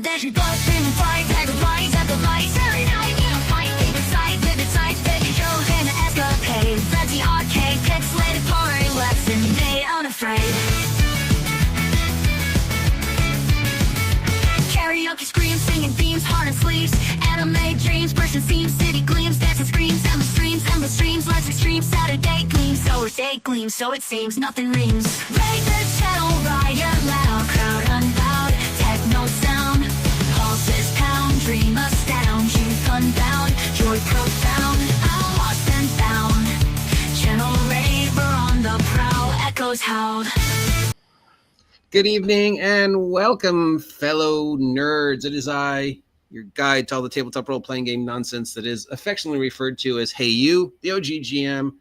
Then you bust in and fight, agonize at the lights. Every night you fight, favorite sight, vivid sights, baby Joe and escapade. Fancy arcade, pixelated party, lesson day unafraid. Karaoke screams, singing themes, heart and sleeves. Anime dreams, bursting seams, city gleams, dancing screams, endless streams, less extreme, Saturday gleams, solar day gleams, so it seems nothing reams. Break the channel, riot loud, crowd unbowed, techno sound, pulses pound, dream astound, youth unbound, joy profound, I'm lost and found. Channel raver on the prowl, echoes howled. Good evening and welcome, fellow nerds. It is I, your guide to all the tabletop role-playing game nonsense that is affectionately referred to as Hey You, the OG GM.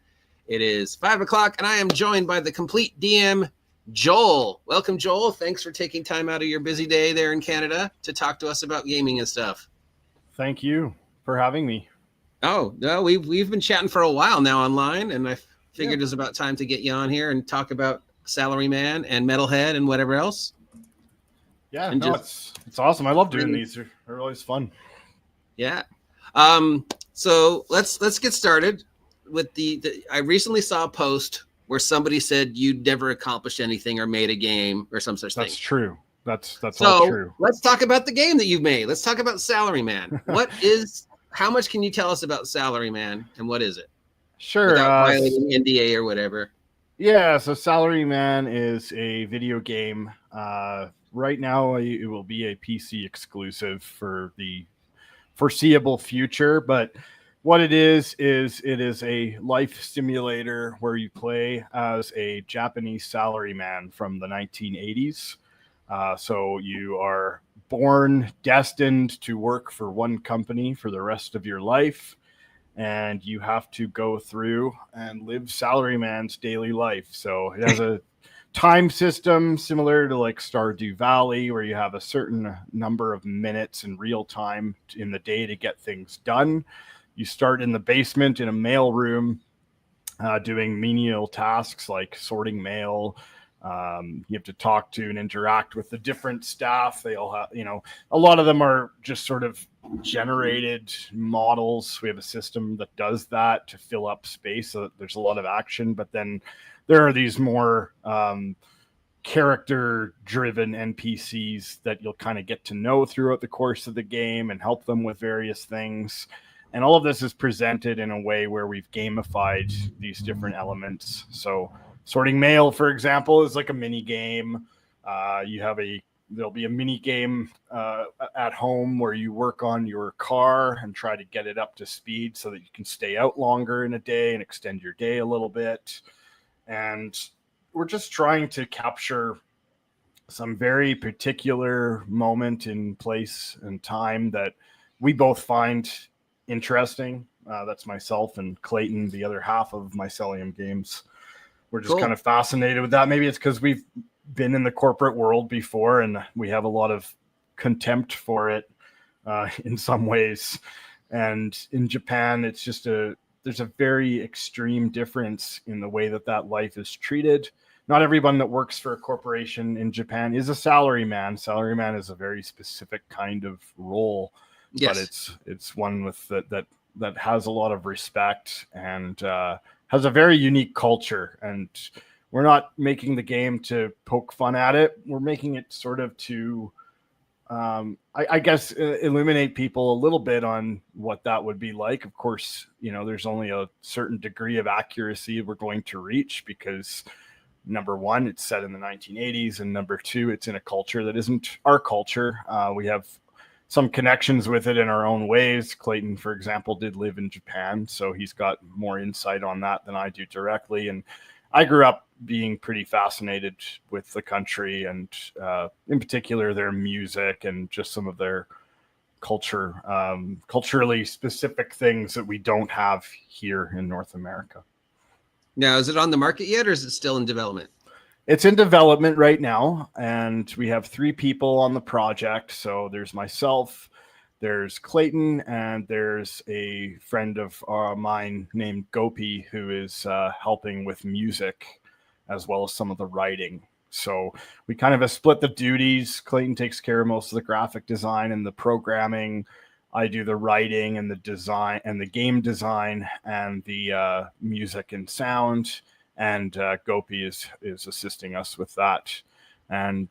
It is 5 o'clock and I am joined by the Compleat DM, Joel. Welcome, Joel. Thanks for taking time out of your busy day there in Canada to talk to us about gaming and stuff. Thank you for having me. Oh, no, we've been chatting for a while now online, and I figured it was about time to get you on here and talk about Salaryman and Metalhead and whatever else. Yeah, and it's awesome. I love doing these. They're always fun. Yeah. So let's get started with the I recently saw a post where somebody said you'd never accomplished anything or made a game or some such thing. That's true. That's so all true. Let's talk about the game that you've made. Let's talk about Salaryman. How much can you tell us about Salaryman and what is it? Sure. Without violating NDA or whatever. Yeah, so Salaryman is a video game. Right now, it will be a PC exclusive for the foreseeable future. But what it is it is a life simulator where you play as a Japanese salaryman from the 1980s. So you are born destined to work for one company for the rest of your life. And you have to go through and live Salaryman's daily life. So it has a time system similar to like Stardew Valley, where you have a certain number of minutes in real time in the day to get things done. You start in the basement in a mail room, doing menial tasks like sorting mail. You have to talk to and interact with the different staff. They all have, a lot of them are just sort of generated models. We have a system that does that to fill up space, so that there's a lot of action. But then there are these more character-driven NPCs that you'll kind of get to know throughout the course of the game and help them with various things. And all of this is presented in a way where we've gamified these different elements. So sorting mail, for example, is like a mini game. There'll be a mini game at home where you work on your car and try to get it up to speed so that you can stay out longer in a day and extend your day a little bit. And we're just trying to capture some very particular moment in place and time that we both find interesting. That's myself and Clayton, the other half of Mycelium Games. We're just kind of fascinated with that. Maybe it's because we've been in the corporate world before and we have a lot of contempt for it in some ways. And in Japan, it's just there's a very extreme difference in the way that life is treated. Not everyone that works for a corporation in Japan is a salaryman. Salaryman is a very specific kind of role, but it's one with that has a lot of respect and has a very unique culture. And we're not making the game to poke fun at it. We're making it sort of to, I guess, illuminate people a little bit on what that would be like. Of course, there's only a certain degree of accuracy we're going to reach because, number one, it's set in the 1980s, and number two, it's in a culture that isn't our culture. We have some connections with it in our own ways. Clayton, for example, did live in Japan, so he's got more insight on that than I do directly. And I grew up being pretty fascinated with the country and in particular their music and just some of their culturally specific things that we don't have here in North America. Now, is it on the market yet or is it still in development? It's in development right now, and we have 3 people on the project. So there's myself, there's Clayton, and there's a friend of mine named Gopi who is helping with music as well as some of the writing. So we kind of have split the duties. Clayton takes care of most of the graphic design and the programming. I do the writing and the design and the game design and the music and sound. And Gopi is assisting us with that. And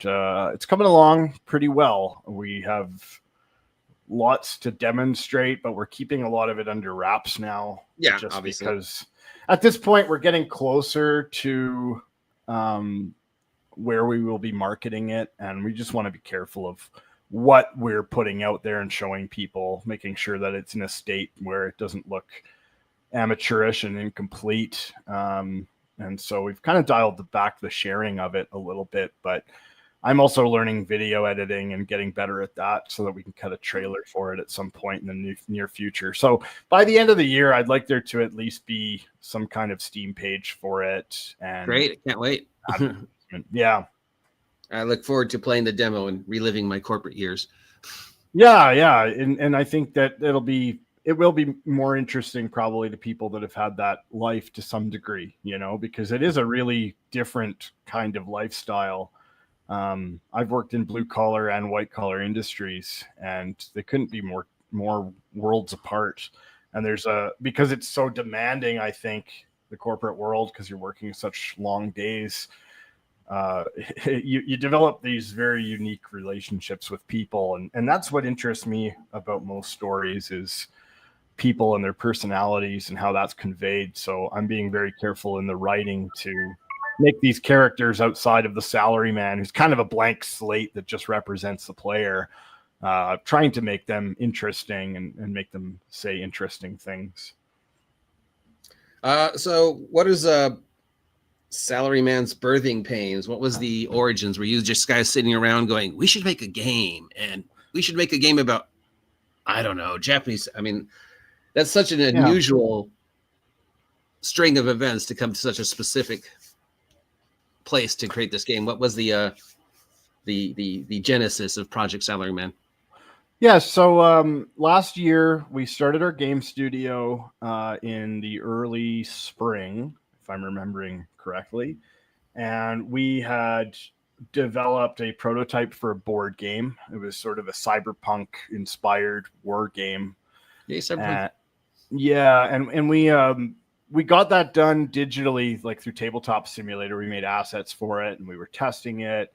it's coming along pretty well. We have lots to demonstrate, but we're keeping a lot of it under wraps now. Yeah, just obviously. Because at this point we're getting closer to where we will be marketing it, and we just want to be careful of what we're putting out there and showing people, making sure that it's in a state where it doesn't look amateurish and incomplete. And so we've kind of dialed back the sharing of it a little bit, but I'm also learning video editing and getting better at that so that we can cut a trailer for it at some point in the near future. So by the end of the year, I'd like there to at least be some kind of Steam page for it. And great. I can't wait. Yeah. I look forward to playing the demo and reliving my corporate years. Yeah. And I think that it will be more interesting probably to people that have had that life to some degree, because it is a really different kind of lifestyle. I've worked in blue collar and white collar industries, and they couldn't be more worlds apart. And because it's so demanding, I think, the corporate world, because you're working such long days, you develop these very unique relationships with people. And that's what interests me about most stories is people and their personalities and how that's conveyed. So I'm being very careful in the writing to make these characters outside of the salaryman, who's kind of a blank slate that just represents the player, trying to make them interesting and make them say interesting things. So what is Salaryman's birthing pains? What was the origins? Were you just guys sitting around going, we should make a game, and we should make a game about, I don't know, Japanese? I mean, that's such an unusual string of events to come to such a specific place to create this game. What was the genesis of Project Salaryman? Yeah, so last year we started our game studio in the early spring, if I'm remembering correctly, and we had developed a prototype for a board game. It was sort of a cyberpunk inspired war game. Yeah, cyberpunk. And we got that done digitally, like through Tabletop Simulator. We made assets for it and we were testing it.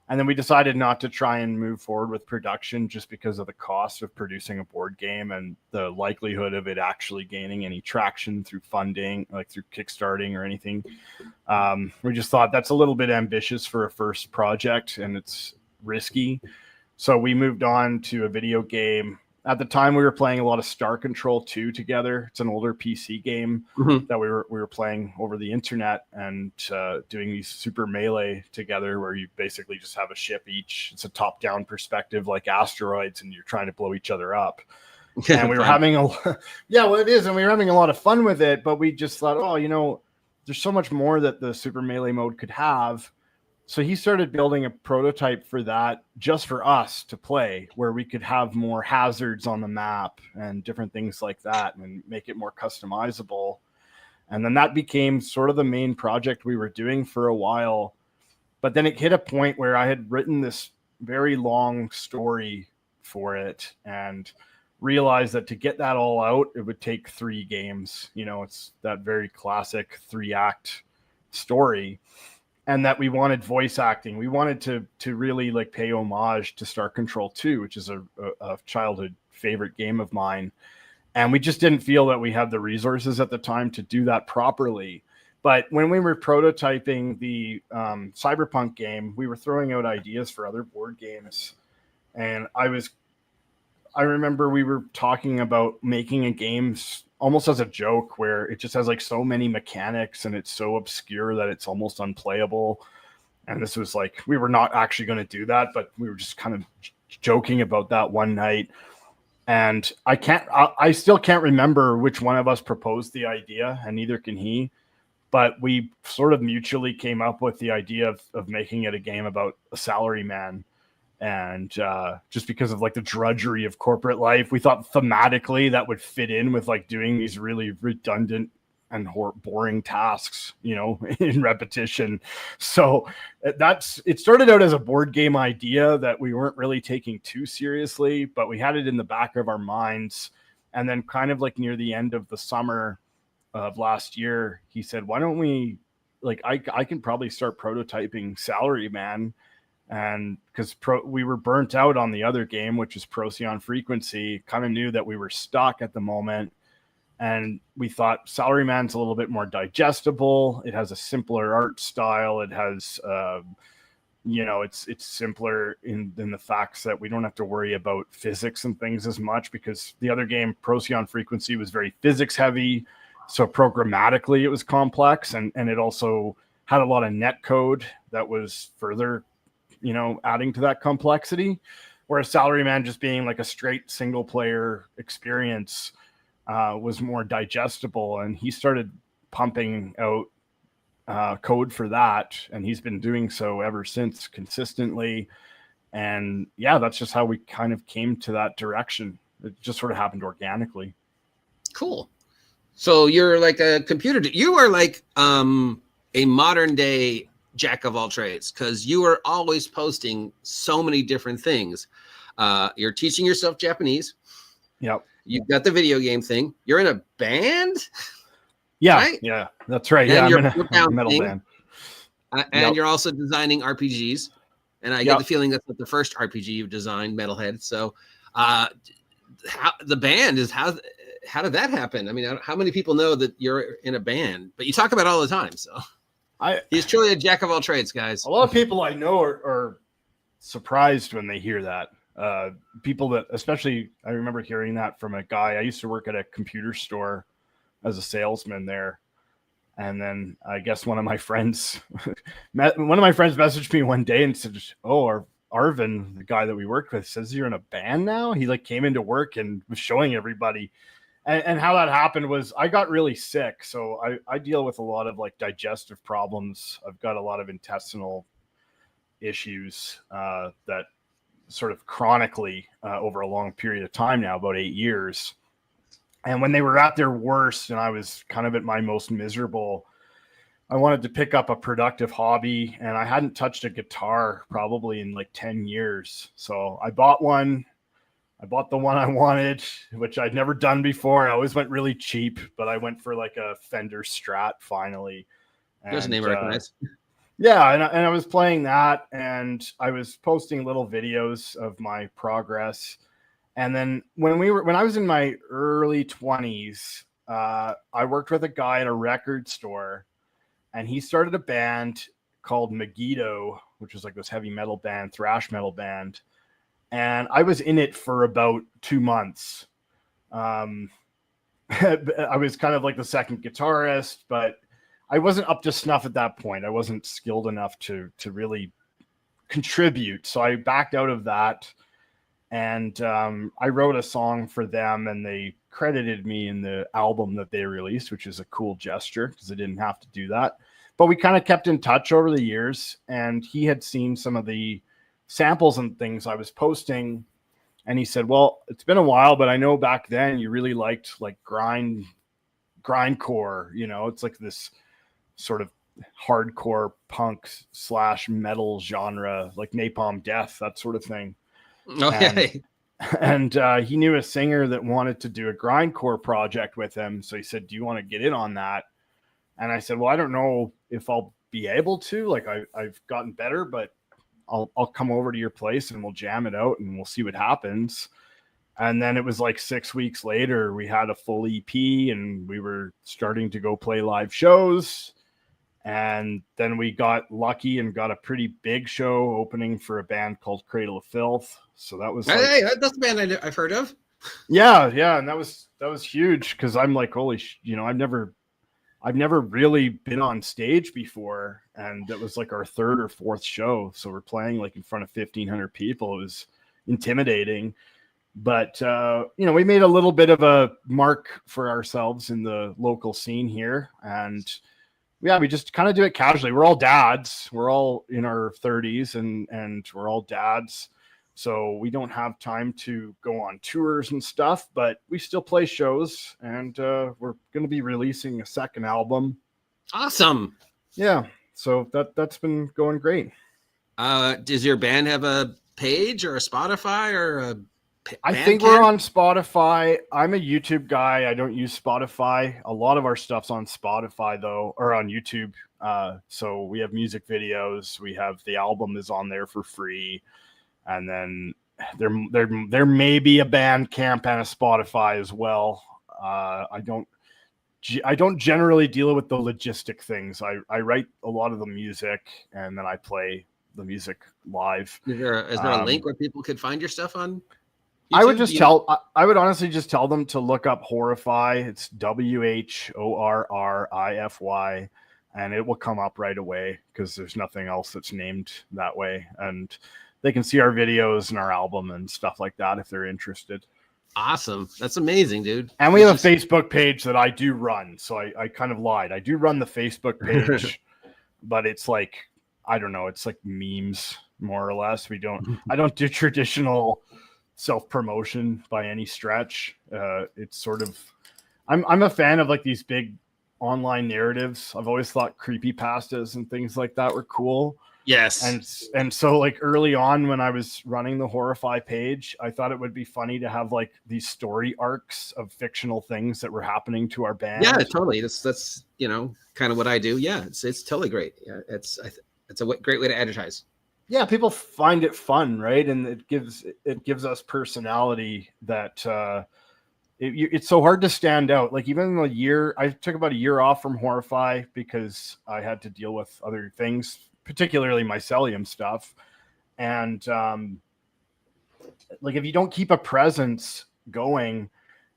And then we decided not to try and move forward with production just because of the cost of producing a board game and the likelihood of it actually gaining any traction through funding, like through Kickstarting or anything. We just thought that's a little bit ambitious for a first project and it's risky. So we moved on to a video game. At the time, we were playing a lot of Star Control 2 together. It's an older PC game that we were playing over the internet and doing these super melee together, where you basically just have a ship each. It's a top-down perspective, like asteroids, and you're trying to blow each other up. And we were having it is, and we were having a lot of fun with it. But we just thought, there's so much more that the super melee mode could have. So he started building a prototype for that just for us to play, where we could have more hazards on the map and different things like that and make it more customizable. And then that became sort of the main project we were doing for a while. But then it hit a point where I had written this very long story for it and realized that to get that all out, it would take 3 games. It's that very classic 3-act story. And that we wanted voice acting. We wanted to really like pay homage to Star Control 2, which is a childhood favorite game of mine. And we just didn't feel that we had the resources at the time to do that properly. But when we were prototyping the Cyberpunk game, we were throwing out ideas for other board games. And I remember we were talking about making a game almost as a joke, where it just has like so many mechanics and it's so obscure that it's almost unplayable. And this was like, we were not actually going to do that, but we were just kind of joking about that one night. And I still can't remember which one of us proposed the idea, and neither can he, but we sort of mutually came up with the idea of making it a game about a salaryman. And just because of like the drudgery of corporate life, we thought thematically that would fit in with like doing these really redundant and boring tasks, you know, in repetition. So it started out as a board game idea that we weren't really taking too seriously, but we had it in the back of our minds. And then kind of like near the end of the summer of last year, he said, why don't we, like, I can probably start prototyping Salaryman. And because we were burnt out on the other game, which is Procyon Frequency, kind of knew that we were stuck at the moment. And we thought Salaryman's a little bit more digestible. It has a simpler art style. It has, you know, it's simpler in the facts that we don't have to worry about physics and things as much, because the other game, Procyon Frequency, was very physics heavy. So programmatically, it was complex, and it also had a lot of net code that was further, you know, adding to that complexity. Whereas Salaryman just being like a straight single player experience was more digestible, and he started pumping out code for that, and he's been doing so ever since consistently. And yeah, that's just how we kind of came to that direction. It just sort of happened organically. Cool. So you're like a computer. You are like a modern day jack of all trades, because you are always posting so many different things. You're teaching yourself Japanese. Yep. You've got the video game thing. You're in a band. Yeah, right? Yeah, that's right. And Yeah, I'm in a metal thing. band. And you're also designing RPGs. And I get the feeling that's not the first RPG you've designed, Metalhead. So how the band is, how did that happen? I mean, how many people know that you're in a band? But you talk about it all the time. So he's truly a jack of all trades, guys. A lot of people I know are surprised when they hear that. People that, especially, I remember hearing that from a guy. I used to work at a computer store as a salesman there. And then I guess one of my friends messaged me one day and said, oh, Arvin, the guy that we worked with, says you're in a band now. He like came into work and was showing everybody. And how that happened was I got really sick. So I deal with a lot of like digestive problems. I've got a lot of intestinal issues that sort of chronically over a long period of time now, about 8 years. And when they were at their worst and I was kind of at my most miserable, I wanted to pick up a productive hobby, and I hadn't touched a guitar probably in like 10 years. So I bought one. I bought the one I wanted, which I'd never done before. I always went really cheap, but I went for like a Fender Strat finally. There's a name I recognize. Yeah, and I was playing that, and I was posting little videos of my progress. And then when I was in my early 20s, I worked with a guy at a record store, and he started a band called Megiddo, which was like this heavy metal band, thrash metal band. And I was in it for about 2 months. I was kind of like the second guitarist, but I wasn't up to snuff at that point. I wasn't skilled enough to really contribute. So I backed out of that. And I wrote a song for them, and they credited me in the album that they released, which is a cool gesture because I didn't have to do that. But we kind of kept in touch over the years, and he had seen some of the samples and things I was posting. And he said, well, it's been a while, but I know back then you really liked like grindcore, you know, it's like this sort of hardcore punk / metal genre, like Napalm Death, that sort of thing. Okay. And he knew a singer that wanted to do a grindcore project with him. So he said, do you want to get in on that? And I said, well, I don't know if I'll be able to. Like I've gotten better, but I'll come over to your place and we'll jam it out and we'll see what happens. And then it was like 6 weeks later, we had a full EP and we were starting to go play live shows. And then we got lucky and got a pretty big show opening for a band called Cradle of Filth. So that was hey, that's the band I've heard of. Yeah, and that was huge because I'm like, holy, you know, I've never really been on stage before, and that was like our third or fourth show. So we're playing like in front of 1,500 people. It was intimidating, but you know, we made a little bit of a mark for ourselves in the local scene here, and yeah, we just kind of do it casually. We're all dads. We're all in our 30s and we're all dads. So we don't have time to go on tours and stuff, but we still play shows, and we're going to be releasing a second album. Awesome. Yeah. So that's been going great. Does your band have a page or a Spotify or a I think we're on Spotify. I'm a YouTube guy. I don't use Spotify. A lot of our stuff's on Spotify though, or on YouTube. So we have music videos. We have the album is on there for free, and then there may be a Bandcamp and a Spotify as well. I don't generally deal with the logistic things. I write a lot of the music, and then I play the music live. Is there a link where people could find your stuff on YouTube? I would honestly just tell them to look up Horrify. It's WHORRIFY, and it will come up right away because there's nothing else that's named that way. And they can see our videos and our album and stuff like that if they're interested. Awesome. That's amazing, dude. And we have a Facebook page that I do run. So I kind of lied. I do run the Facebook page, but it's like, I don't know. It's like memes more or less. I don't do traditional self-promotion by any stretch. It's sort of, I'm a fan of like these big online narratives. I've always thought creepypastas and things like that were cool. Yes. And so like early on when I was running the Horrify page, I thought it would be funny to have like these story arcs of fictional things that were happening to our band. Yeah, totally. That's kind of what I do. Yeah, it's totally great. Yeah, it's a great way to advertise. Yeah, people find it fun, right? And it gives us personality that it's so hard to stand out. Like even a year, I took about a year off from Horrify because I had to deal with other things, particularly mycelium stuff. And like if you don't keep a presence going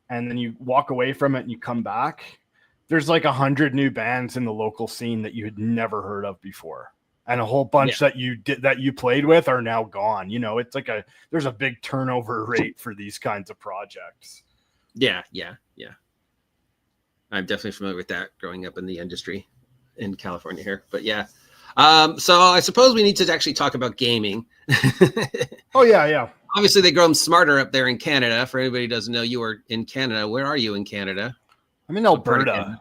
and then you walk away from it and you come back, there's like 100 new bands in the local scene that you had never heard of before. And a whole bunch that you played with are now gone. It's like there's a big turnover rate for these kinds of projects. Yeah. I'm definitely familiar with that growing up in the industry in California here. But yeah. So I suppose we need to actually talk about gaming. Oh yeah. Obviously they grow them smarter up there in Canada. For anybody who doesn't know, you are in Canada. Where are you in Canada? I'm in Alberta.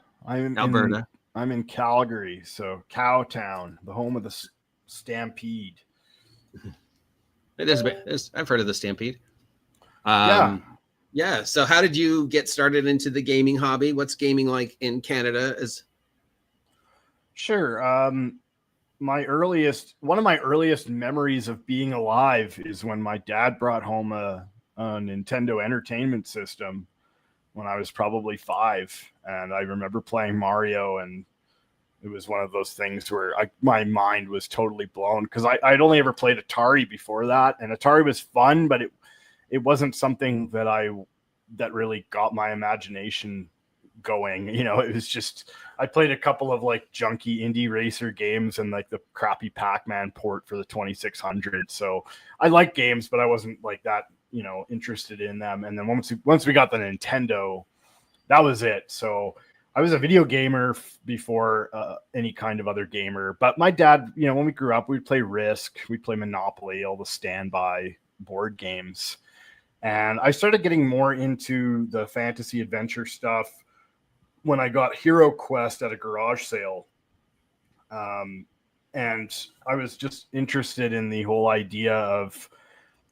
I'm in Calgary, so Cowtown, the home of the Stampede. I've heard of the Stampede. Yeah. So how did you get started into the gaming hobby? What's gaming like in Canada? Sure. One of my earliest memories of being alive is when my dad brought home a Nintendo Entertainment System when I was probably 5, and I remember playing Mario, and it was one of those things where my mind was totally blown because I'd only ever played Atari before that, and Atari was fun, but it wasn't something that really got my imagination going. It was just I played a couple of like junky indie racer games and like the crappy Pac-Man port for the 2600. So I like games, but I wasn't like that interested in them. And then once we got the Nintendo, that was it. So I was a video gamer before any kind of other gamer. But my dad, when we grew up, we'd play Risk, we'd play Monopoly, all the standby board games. And I started getting more into the fantasy adventure stuff when I got Hero Quest at a garage sale. And I was just interested in the whole idea of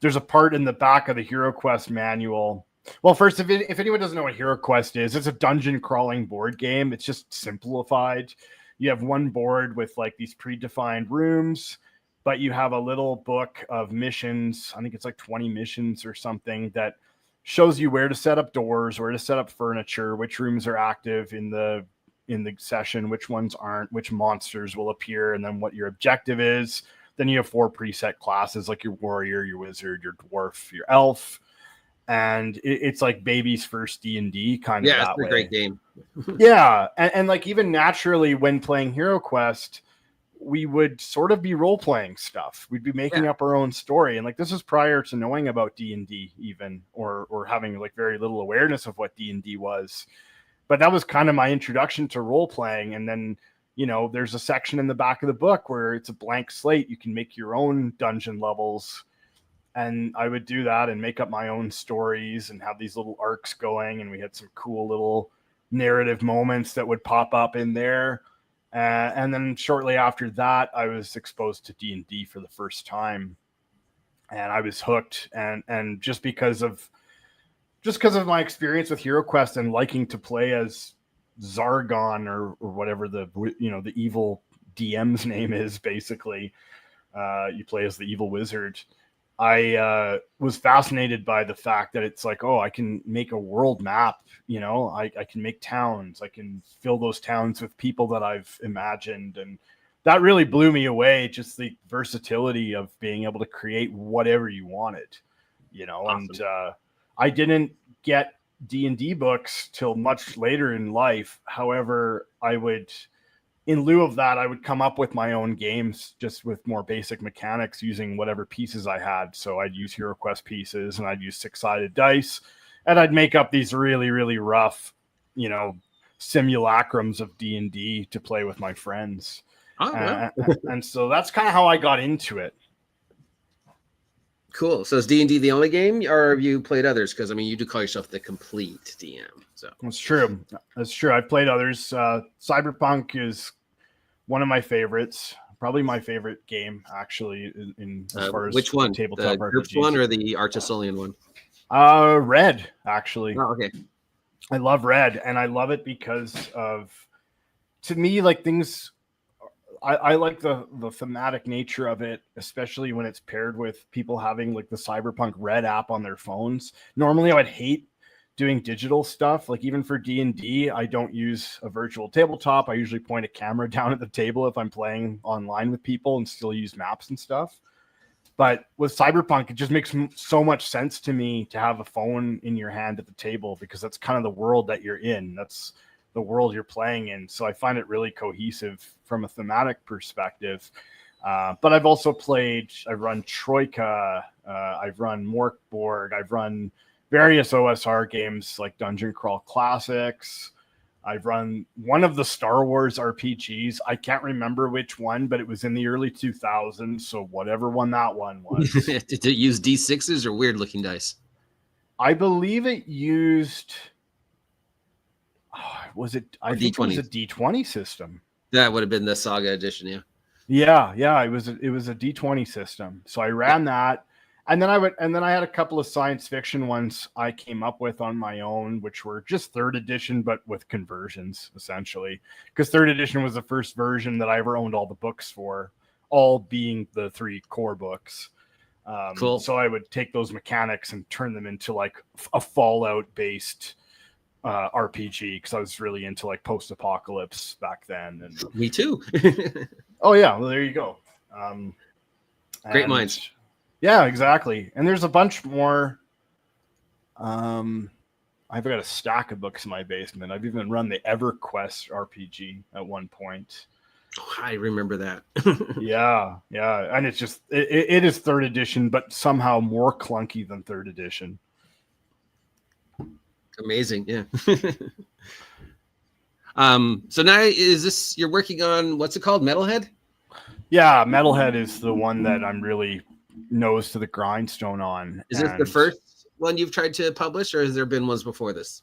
there's a part in the back of the Hero Quest manual. Well, first, if anyone doesn't know what Hero Quest is, it's a dungeon crawling board game. It's just simplified. You have one board with like these predefined rooms, but you have a little book of missions. I think it's like 20 missions or something that shows you where to set up doors, where to set up furniture, which rooms are active in the session, which ones aren't, which monsters will appear, and then what your objective is. Then you have 4 preset classes like your warrior, your wizard, your dwarf, your elf. And it's like baby's first D&D kind of that way. Yeah, it's a great game. Yeah. And like even naturally when playing Hero Quest, we would sort of be role-playing stuff. We'd be making up our own story. And like this is prior to knowing about D&D even, or having like very little awareness of what D&D was. But that was kind of my introduction to role-playing. And then there's a section in the back of the book where it's a blank slate. You can make your own dungeon levels. And I would do that and make up my own stories and have these little arcs going. And we had some cool little narrative moments that would pop up in there. And then shortly after that, I was exposed to D&D for the first time. And I was hooked. And just because of my experience with HeroQuest and liking to play as Zargon or whatever the evil DM's name is, basically, you play as the evil wizard. I was fascinated by the fact that it's like, oh, I can make a world map, I can make towns. I can fill those towns with people that I've imagined. And that really blew me away, just the versatility of being able to create whatever you wanted, Awesome. And I didn't get D&D books till much later in life. However, in lieu of that, I would come up with my own games just with more basic mechanics using whatever pieces I had. So I'd use HeroQuest pieces and I'd use 6-sided dice and I'd make up these really, really rough, simulacrums of D&D to play with my friends. Oh, wow. And so that's kind of how I got into it. Cool. So is D&D the only game, or have you played others? Because you do call yourself the Compleat DM. So that's true. I've played others. Cyberpunk is one of my favorites. Probably my favorite game, actually. In as far as which one? Tabletop the GURPS one or the Artisolian one? Red, actually. Oh, okay. I love Red, and I love it because of, to me, like things. I like the thematic nature of it, especially when it's paired with people having like the Cyberpunk Red app on their phones. Normally, I would hate doing digital stuff. Like even for D&D, I don't use a virtual tabletop. I usually point a camera down at the table if I'm playing online with people and still use maps and stuff. But with Cyberpunk, it just makes so much sense to me to have a phone in your hand at the table, because that's kind of the world that you're in. That's the world you're playing in. So I find it really cohesive from a thematic perspective. But I've also I've run Troika, I've run Morkborg, I've run various OSR games like Dungeon Crawl Classics. I've run one of the Star Wars RPGs. I can't remember which one, but it was in the early 2000s. So whatever one that one was. Did it use D6s or weird looking dice? I believe it used... was it? I think it was a D20 system. That would have been the Saga edition, yeah. It was a D20 system. So I ran that, and then I had a couple of science fiction ones I came up with on my own, which were just third edition, but with conversions essentially. Because third edition was the first version that I ever owned all the books for, all being the 3 core books. Cool. So I would take those mechanics and turn them into like a Fallout based RPG, because I was really into like post-apocalypse back then. And me too. Oh yeah, well there you go. Great minds. Yeah, exactly. And there's a bunch more. I've got a stack of books in my basement. I've even run the EverQuest RPG at one point. Oh, I remember that. yeah, and it's just it is third edition, but somehow more clunky than third edition. Amazing, yeah. So now you're working on, what's it called, Metalhead? Yeah, Metalhead is the one that I'm really nose to the grindstone on. Is this the first one you've tried to publish, or has there been ones before this?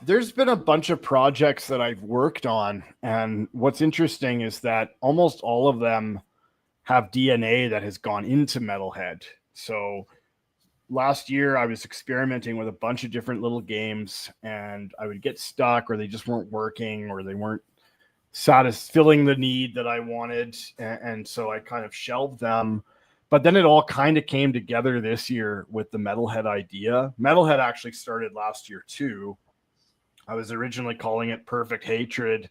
There's been a bunch of projects that I've worked on, and what's interesting is that almost all of them have DNA that has gone into Metalhead. So last year, I was experimenting with a bunch of different little games, and I would get stuck, or they just weren't working, or they weren't filling the need that I wanted. And so I kind of shelved them. But then it all kind of came together this year with the Metalhead idea. Metalhead actually started last year too. I was originally calling it Perfect Hatred,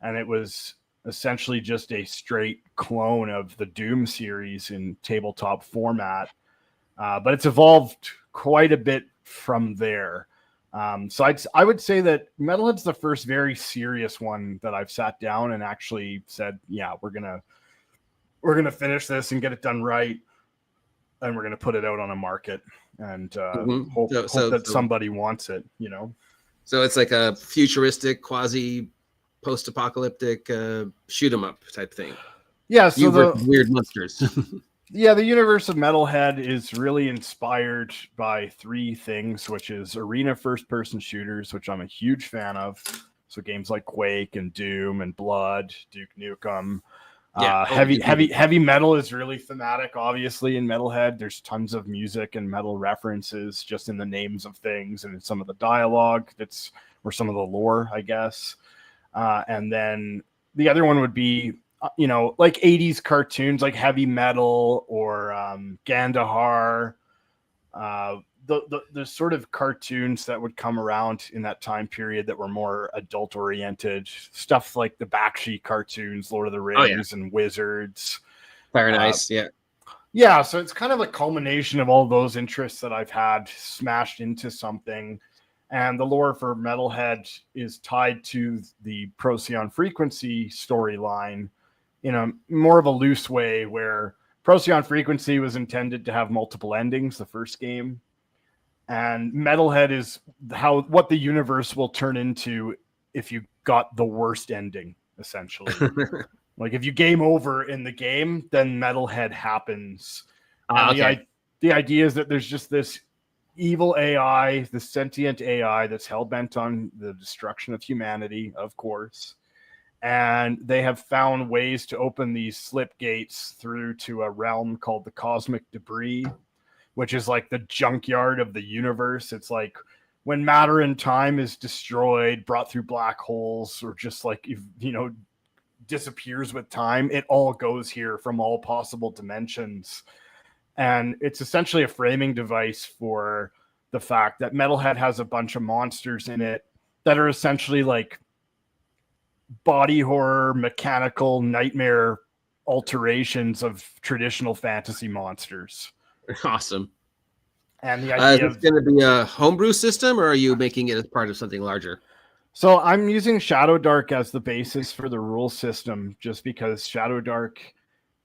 and it was essentially just a straight clone of the Doom series in tabletop format. But it's evolved quite a bit from there. So I would say that Metalhead's the first very serious one that I've sat down and actually said, yeah, we're gonna finish this and get it done right, and we're gonna put it out on a market and hope that somebody wants it, So it's like a futuristic, quasi post-apocalyptic shoot 'em up type thing. Yeah, so the weird monsters. Yeah, the universe of Metalhead is really inspired by three things, which is arena first-person shooters, which I'm a huge fan of. So games like Quake and Doom and Blood, Duke Nukem. Yeah. Heavy metal is really thematic, obviously, in Metalhead. There's tons of music and metal references just in the names of things and in some of the dialogue or some of the lore, I guess. And then the other one would be, like 80s cartoons like Heavy Metal or Gandahar. The sort of cartoons that would come around in that time period that were more adult oriented, stuff like the Bakshi cartoons, Lord of the Rings, and Wizards. Fire and Ice, yeah. Yeah, so it's kind of a culmination of all those interests that I've had smashed into something. And the lore for Metalhead is tied to the Procyon Frequency storyline in a more of a loose way, where Procyon Frequency was intended to have multiple endings, the first game. And Metalhead is what the universe will turn into if you got the worst ending, essentially. Like if you game over in the game, then Metalhead happens. And the idea is that there's just this evil AI, the sentient AI that's hell-bent on the destruction of humanity, of course. And they have found ways to open these slip gates through to a realm called the Cosmic Debris, which is like the junkyard of the universe. It's like when matter and time is destroyed, brought through black holes, or just like, disappears with time, it all goes here from all possible dimensions. And it's essentially a framing device for the fact that Metalhead has a bunch of monsters in it that are essentially like body horror, mechanical nightmare alterations of traditional fantasy monsters. Awesome. And the idea is it going to be a homebrew system, or are you making it as part of something larger? So I'm using Shadowdark as the basis for the rule system, just because Shadowdark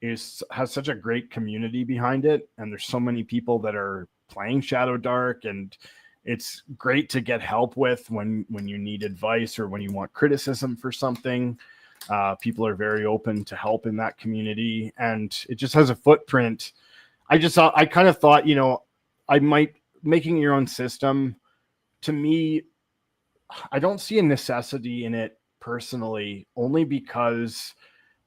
has such a great community behind it, and there's so many people that are playing Shadowdark, and it's great to get help with when you need advice or when you want criticism for something. People are very open to help in that community, and it just has a footprint. I kind of thought, making your own system, to me, I don't see a necessity in it personally, only because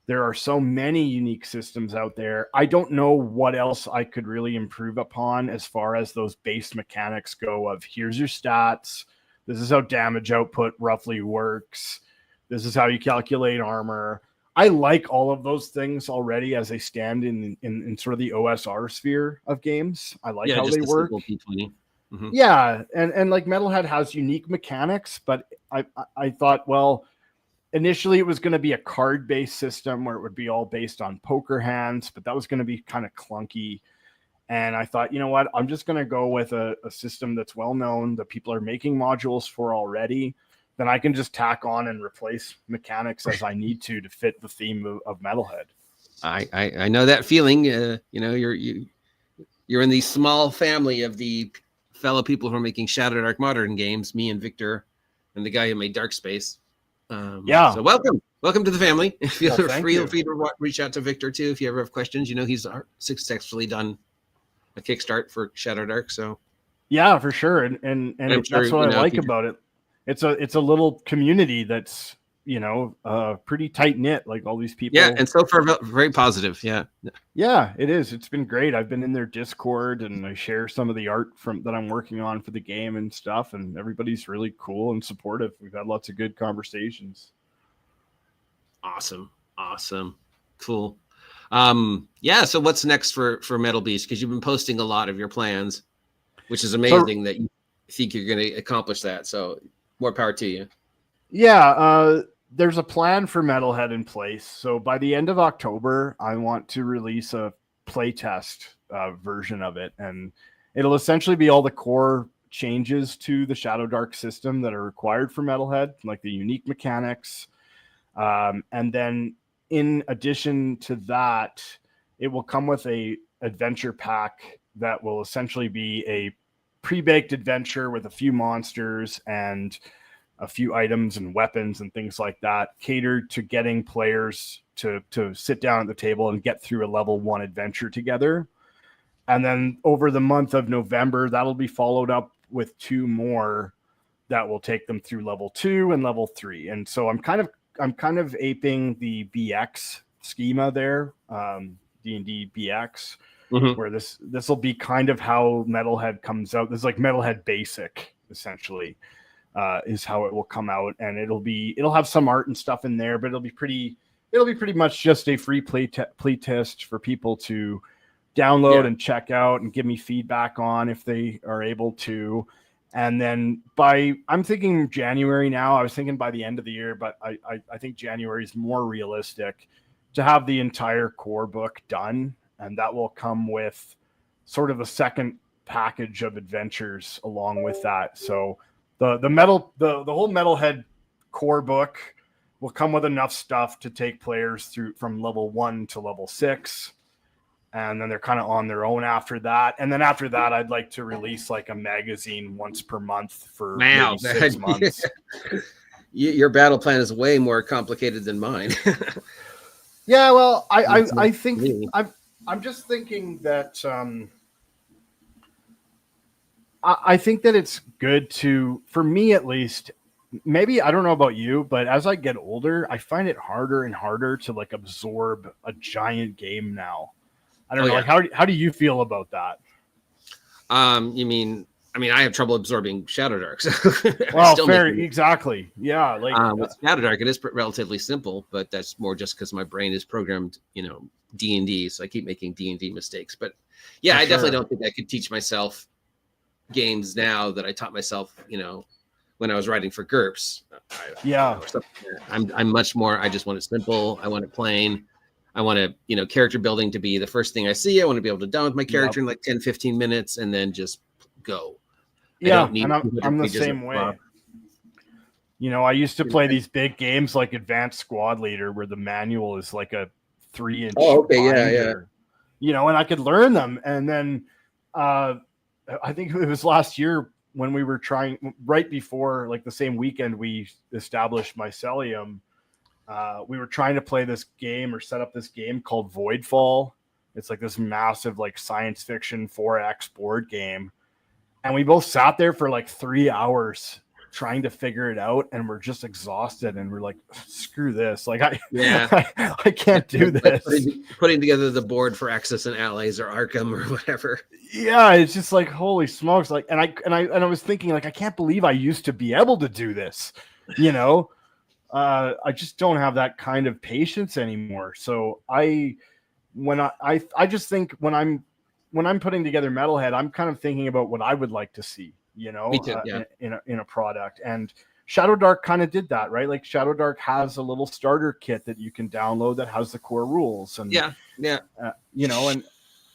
there are so many unique systems out there. I don't know what else I could really improve upon as far as those base mechanics go of here's your stats. This is how damage output roughly works. This is how you calculate armor. I like all of those things already as they stand in sort of the OSR sphere of games. I like how they work. Mm-hmm. Yeah, and like Metalhead has unique mechanics, but I thought, well, initially it was going to be a card-based system where it would be all based on poker hands, but that was going to be kind of clunky. And I thought, you know what, I'm just going to go with a system that's well-known, that people are making modules for already. Then I can just tack on and replace mechanics as I need to fit the theme of Metalhead. I know that feeling. You're in the small family of the fellow people who are making Shadowdark modern games, me and Victor, and the guy who made Dark Space. So welcome to the family. Feel free to reach out to Victor too if you ever have questions. He's successfully done a kickstart for Shadowdark. So yeah, for sure, and that's what I like about it. It's a little community that's pretty tight knit, like all these people. Yeah, and so far very positive. Yeah, it is. It's been great. I've been in their Discord and I share some of the art that I'm working on for the game and stuff, and everybody's really cool and supportive. We've had lots of good conversations. Awesome, cool. So what's next for Metal Beast? Because you've been posting a lot of your plans, which is amazing that you think you're going to accomplish that. So more power to you. Yeah, there's a plan for Metalhead in place. So by the end of October, I want to release a playtest version of it. And it'll essentially be all the core changes to the Shadowdark system that are required for Metalhead, like the unique mechanics. And then in addition to that, it will come with a adventure pack that will essentially be a pre-baked adventure with a few monsters and a few items and weapons and things like that, catered to getting players to sit down at the table and get through a level 1 adventure together. And then over the month of November, that'll be followed up with 2 more that will take them through level 2 and level 3. And so I'm kind of aping the BX schema there, D&D BX, where this will be kind of how Metalhead comes out. This is like Metalhead Basic, essentially, is how it will come out, and it'll have some art and stuff in there, but it'll be pretty much just a free play test for people to download and check out and give me feedback on if they are able to. And then I'm thinking January now. I was thinking by the end of the year, but I think January is more realistic to have the entire core book done. And that will come with sort of a second package of adventures along with that. So the whole Metalhead core book will come with enough stuff to take players through from level 1 to level 6. And then they're kind of on their own after that. And then after that, I'd like to release like a magazine once per month for maybe 6 months. Your battle plan is way more complicated than mine. Yeah, well, I think I'm just thinking that I think that it's good to, for me at least, maybe I don't know about you, but as I get older, I find it harder and harder to like absorb a giant game now. I don't know. Like, how do you feel about that? You mean, I have trouble absorbing Shadowdark. So well, fair, exactly. Yeah. Like with Shadowdark, it is relatively simple, but that's more just because my brain is programmed, D&D. So I keep making D&D mistakes. But yeah, I definitely don't think I could teach myself games now that I taught myself, when I was writing for GURPS. I'm much more, I just want it simple. I want it plain. I want to, character building to be the first thing I see. I want to be able to done with my character in like 10, 15 minutes and then just go. Yeah, I'm the same way. I used to play these big games like Advanced Squad Leader where the manual is like a 3-inch binder, and I could learn them. And then I think it was last year when we were trying, right before, like the same weekend we established Mycelium, we were trying to play this game or set up this game called Voidfall. It's like this massive like science fiction 4X board game. And we both sat there for like 3 hours trying to figure it out. And we're just exhausted. And we're like, screw this. Like, I can't do this. Putting together the board for Axis and Allies or Arkham or whatever. Yeah. It's just like, holy smokes. Like, and I was thinking like, I can't believe I used to be able to do this, I just don't have that kind of patience anymore. So I just think when I'm putting together Metalhead, I'm kind of thinking about what I would like to see, Me too, in a product. And Shadowdark kind of did that, right? Like Shadowdark has a little starter kit that you can download that has the core rules, and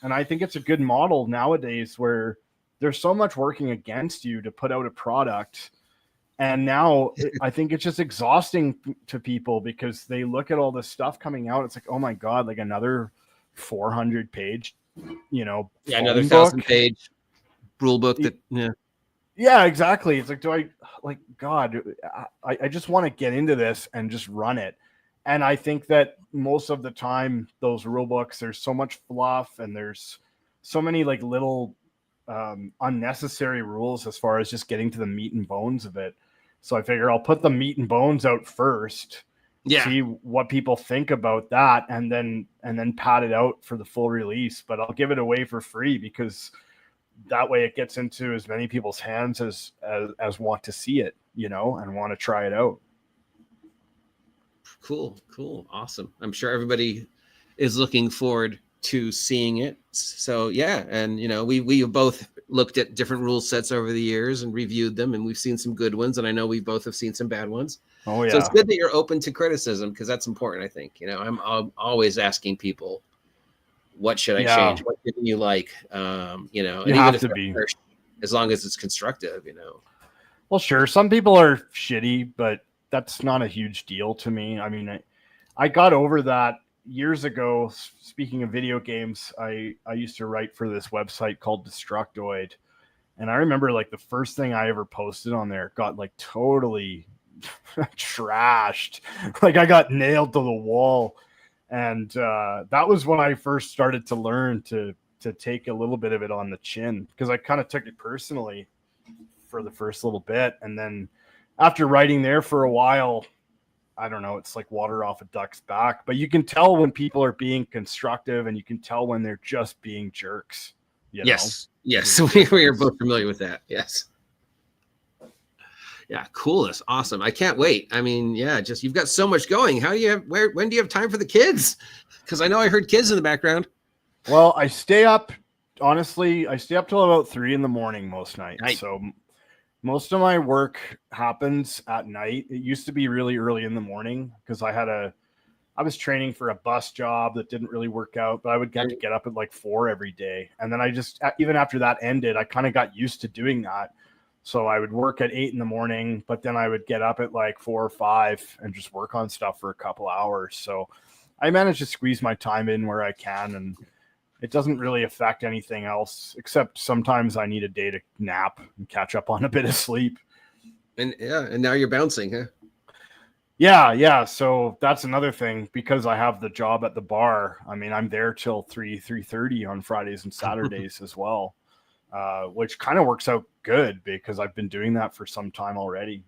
and I think it's a good model nowadays where there's so much working against you to put out a product. And now I think it's just exhausting to people because they look at all this stuff coming out. It's like, oh my God, like another 400 page, another 1,000-page rule book yeah, exactly. It's like, I just want to get into this and just run it. And I think that most of the time, those rule books, there's so much fluff and there's so many like little unnecessary rules as far as just getting to the meat and bones of it. So I figure I'll put the meat and bones out first, see what people think about that, and then pad it out for the full release. But I'll give it away for free because that way it gets into as many people's hands as want to see it, and want to try it out. Cool. Awesome. I'm sure everybody is looking forward to seeing it. So yeah, and we both looked at different rule sets over the years and reviewed them, and we've seen some good ones, and I know we both have seen some bad ones. Oh yeah. So it's good that you're open to criticism because that's important. I think I'm always asking people, what should I change? What didn't you like? You have to be, as long as it's constructive. Well, sure. Some people are shitty, but that's not a huge deal to me. I mean, I got over that years ago. Speaking of video games, I used to write for this website called Destructoid, and I remember like the first thing I ever posted on there got like totally trashed. Like I got nailed to the wall. And that was when I first started to learn to take a little bit of it on the chin, because I kind of took it personally for the first little bit. And then after writing there for a while, I don't know, it's like water off a duck's back. But you can tell when people are being constructive, and you can tell when they're just being jerks. Yes. We are both familiar with that. Yes. Yeah, cool. That's awesome. I can't wait. I mean, yeah, just you've got so much going. How do you have when do you have time for the kids? Because I know I heard kids in the background. Well, I stay up, honestly, I stay up till about 3 a.m. most nights. Right. So most of my work happens at night. It used to be really early in the morning because I was training for a bus job that didn't really work out, but I would get to get up at like 4 every day. And then I just, even after that ended, I kind of got used to doing that. So I would work at 8 a.m, but then I would get up at like 4 or 5 and just work on stuff for a couple hours. So I managed to squeeze my time in where I can, and it doesn't really affect anything else, except sometimes I need a day to nap and catch up on a bit of sleep. And now you're bouncing, huh? Yeah. So that's another thing, because I have the job at the bar. I mean, I'm there till 3:30 on Fridays and Saturdays as well, which kind of works out good because I've been doing that for some time already.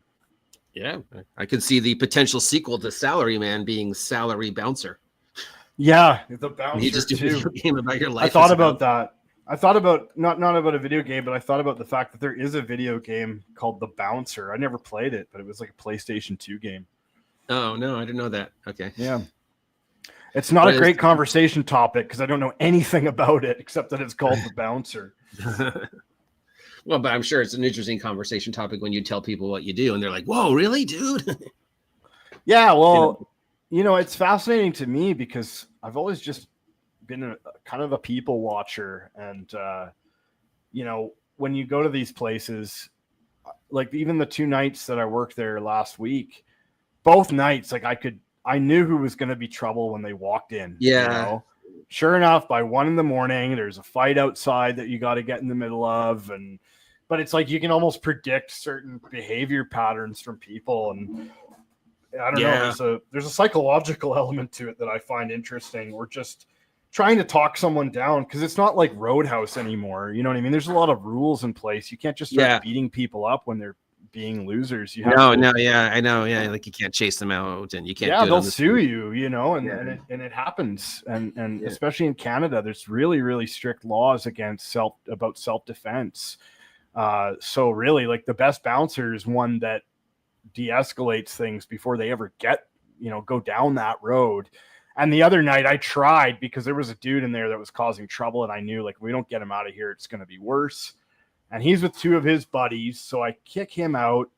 Yeah, I could see the potential sequel to Salaryman being Salary Bouncer. Yeah, the bouncer You just do a video game about your life. I thought about that. I thought about not about a video game, but I thought about the fact that there is a video game called The Bouncer. I never played it, but it was like a PlayStation 2 game. Oh no, I didn't know that. Okay. Yeah. It's not a great conversation topic because I don't know anything about it except that it's called The Bouncer. Well, but I'm sure it's an interesting conversation topic when you tell people what you do and they're like, whoa, really, dude? Yeah, well, it's fascinating to me because I've always just been a kind of a people watcher. And, when you go to these places, like even the 2 nights that I worked there last week, both nights, like I knew who was going to be trouble when they walked in. Yeah. Sure enough, by 1 a.m, there's a fight outside that you got to get in the middle of. But it's like you can almost predict certain behavior patterns from people. And I don't know, there's a psychological element to it that I find interesting. Or just trying to talk someone down, because it's not like Roadhouse anymore. You know what I mean? There's a lot of rules in place. You can't just start beating people up when they're being losers. I know. Yeah, like you can't chase them out, and you can't. Yeah, they'll sue you. And it happens. And especially in Canada, there's really, really strict laws against self-defense. So really, like the best bouncer is one that de-escalates things before they ever go down that road. And the other night I tried, because there was a dude in there that was causing trouble, and I knew, like, we don't get him out of here, it's going to be worse. And he's with 2 of his buddies, so I kick him out.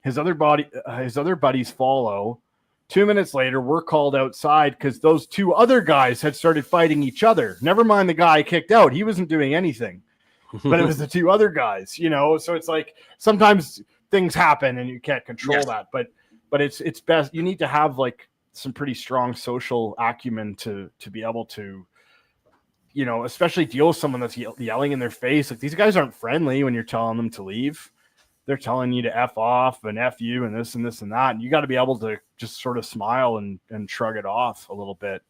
His other buddies follow. 2 minutes later, we're called outside because those 2 other guys had started fighting each other. Never mind the guy I kicked out; he wasn't doing anything. But it was the 2 other guys, So it's like sometimes things happen and you can't control that. But it's best. You need to have like some pretty strong social acumen to be able to, especially deal with someone that's yelling in their face. Like, these guys aren't friendly when you're telling them to leave. They're telling you to F off and F you and this and this and that. And you got to be able to just sort of smile and shrug it off a little bit.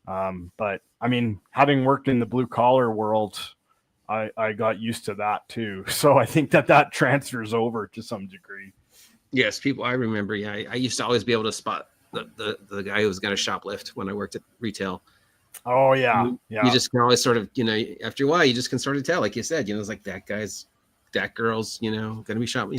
But I mean, having worked in the blue collar world, I got used to that too. So I think that transfers over to some degree. Yes, I remember. Yeah, I used to always be able to spot the guy who was going to shoplift when I worked at retail. Oh yeah. You just can always sort of, after a while, you just can sort of tell, like you said, it's like that girl's, going to be shot,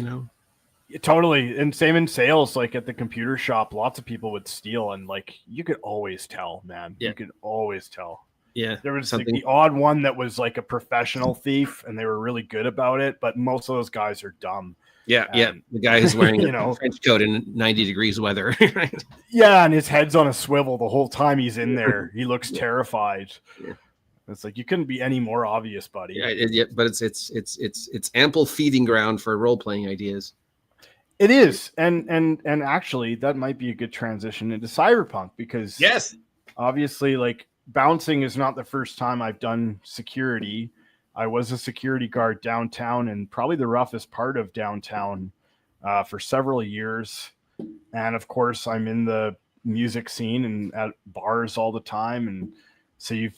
Totally. And same in sales, like at the computer shop, lots of people would steal, and like, you could always tell, man. Yeah. You could always tell. Yeah. There was like the odd one that was like a professional thief, and they were really good about it, but most of those guys are dumb. Yeah, the guy who's wearing a trench coat in 90 degrees weather, right? Yeah, and his head's on a swivel the whole time he's in there. He looks terrified. Yeah. It's like, you couldn't be any more obvious, buddy. Yeah, but it's ample feeding ground for role-playing ideas. It is, and actually, that might be a good transition into Cyberpunk, because obviously, like, bouncing is not the first time I've done security. I was a security guard downtown, and probably the roughest part of downtown for several years. And of course, I'm in the music scene and at bars all the time. And so you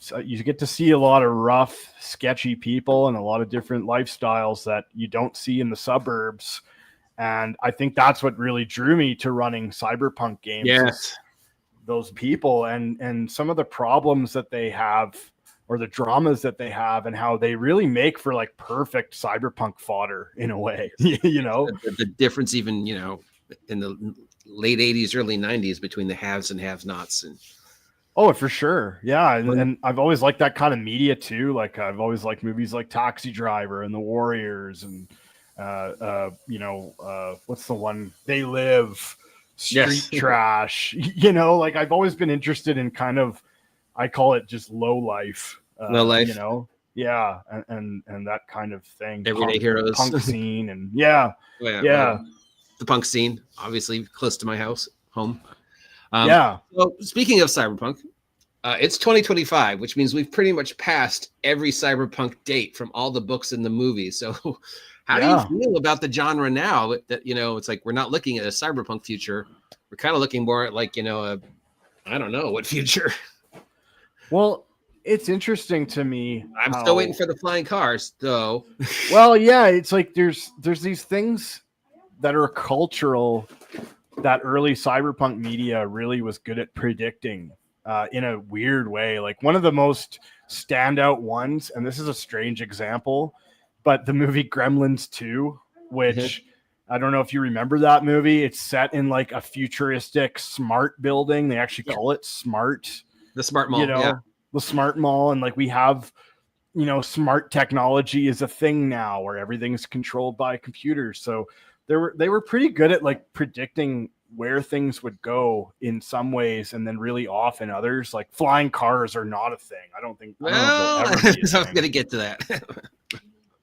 get to see a lot of rough, sketchy people and a lot of different lifestyles that you don't see in the suburbs. And I think that's what really drew me to running cyberpunk games. Yes. Those people and some of the problems that they have, or the dramas that they have, and how they really make for like perfect cyberpunk fodder in a way. You know, the difference even, you know, in the late 80s, early 90s between the haves and have-nots. And oh, for sure. Yeah. And I've always liked that kind of media too. Like I've always liked movies like Taxi Driver and The Warriors and what's the one, They Live, Street Trash. You know, like I've always been interested in kind of, I call it just low life. Low life. You know, yeah, and that kind of thing. Everyday heroes, punk scene, and yeah. The punk scene, obviously close to my home. So speaking of cyberpunk, it's 2025, which means we've pretty much passed every cyberpunk date from all the books and the movies. So how do you feel about the genre now? That, you know, it's like we're not looking at a cyberpunk future. We're kind of looking more at like, you know, I don't know what future. Well, it's interesting to me. I'm still waiting for the flying cars, though. Well, yeah, it's like there's these things that are cultural that early cyberpunk media really was good at predicting in a weird way. Like one of the most standout ones, and this is a strange example, but the movie Gremlins 2, which I don't know if you remember that movie. It's set in like a futuristic smart building. They actually call it Smart. The Smart Mall, you know, the Smart Mall. And like we have, you know, smart technology is a thing now where everything's controlled by computers. So they were pretty good at like predicting where things would go in some ways and then really off in others. Like flying cars are not a thing. I don't think I was going to get to that.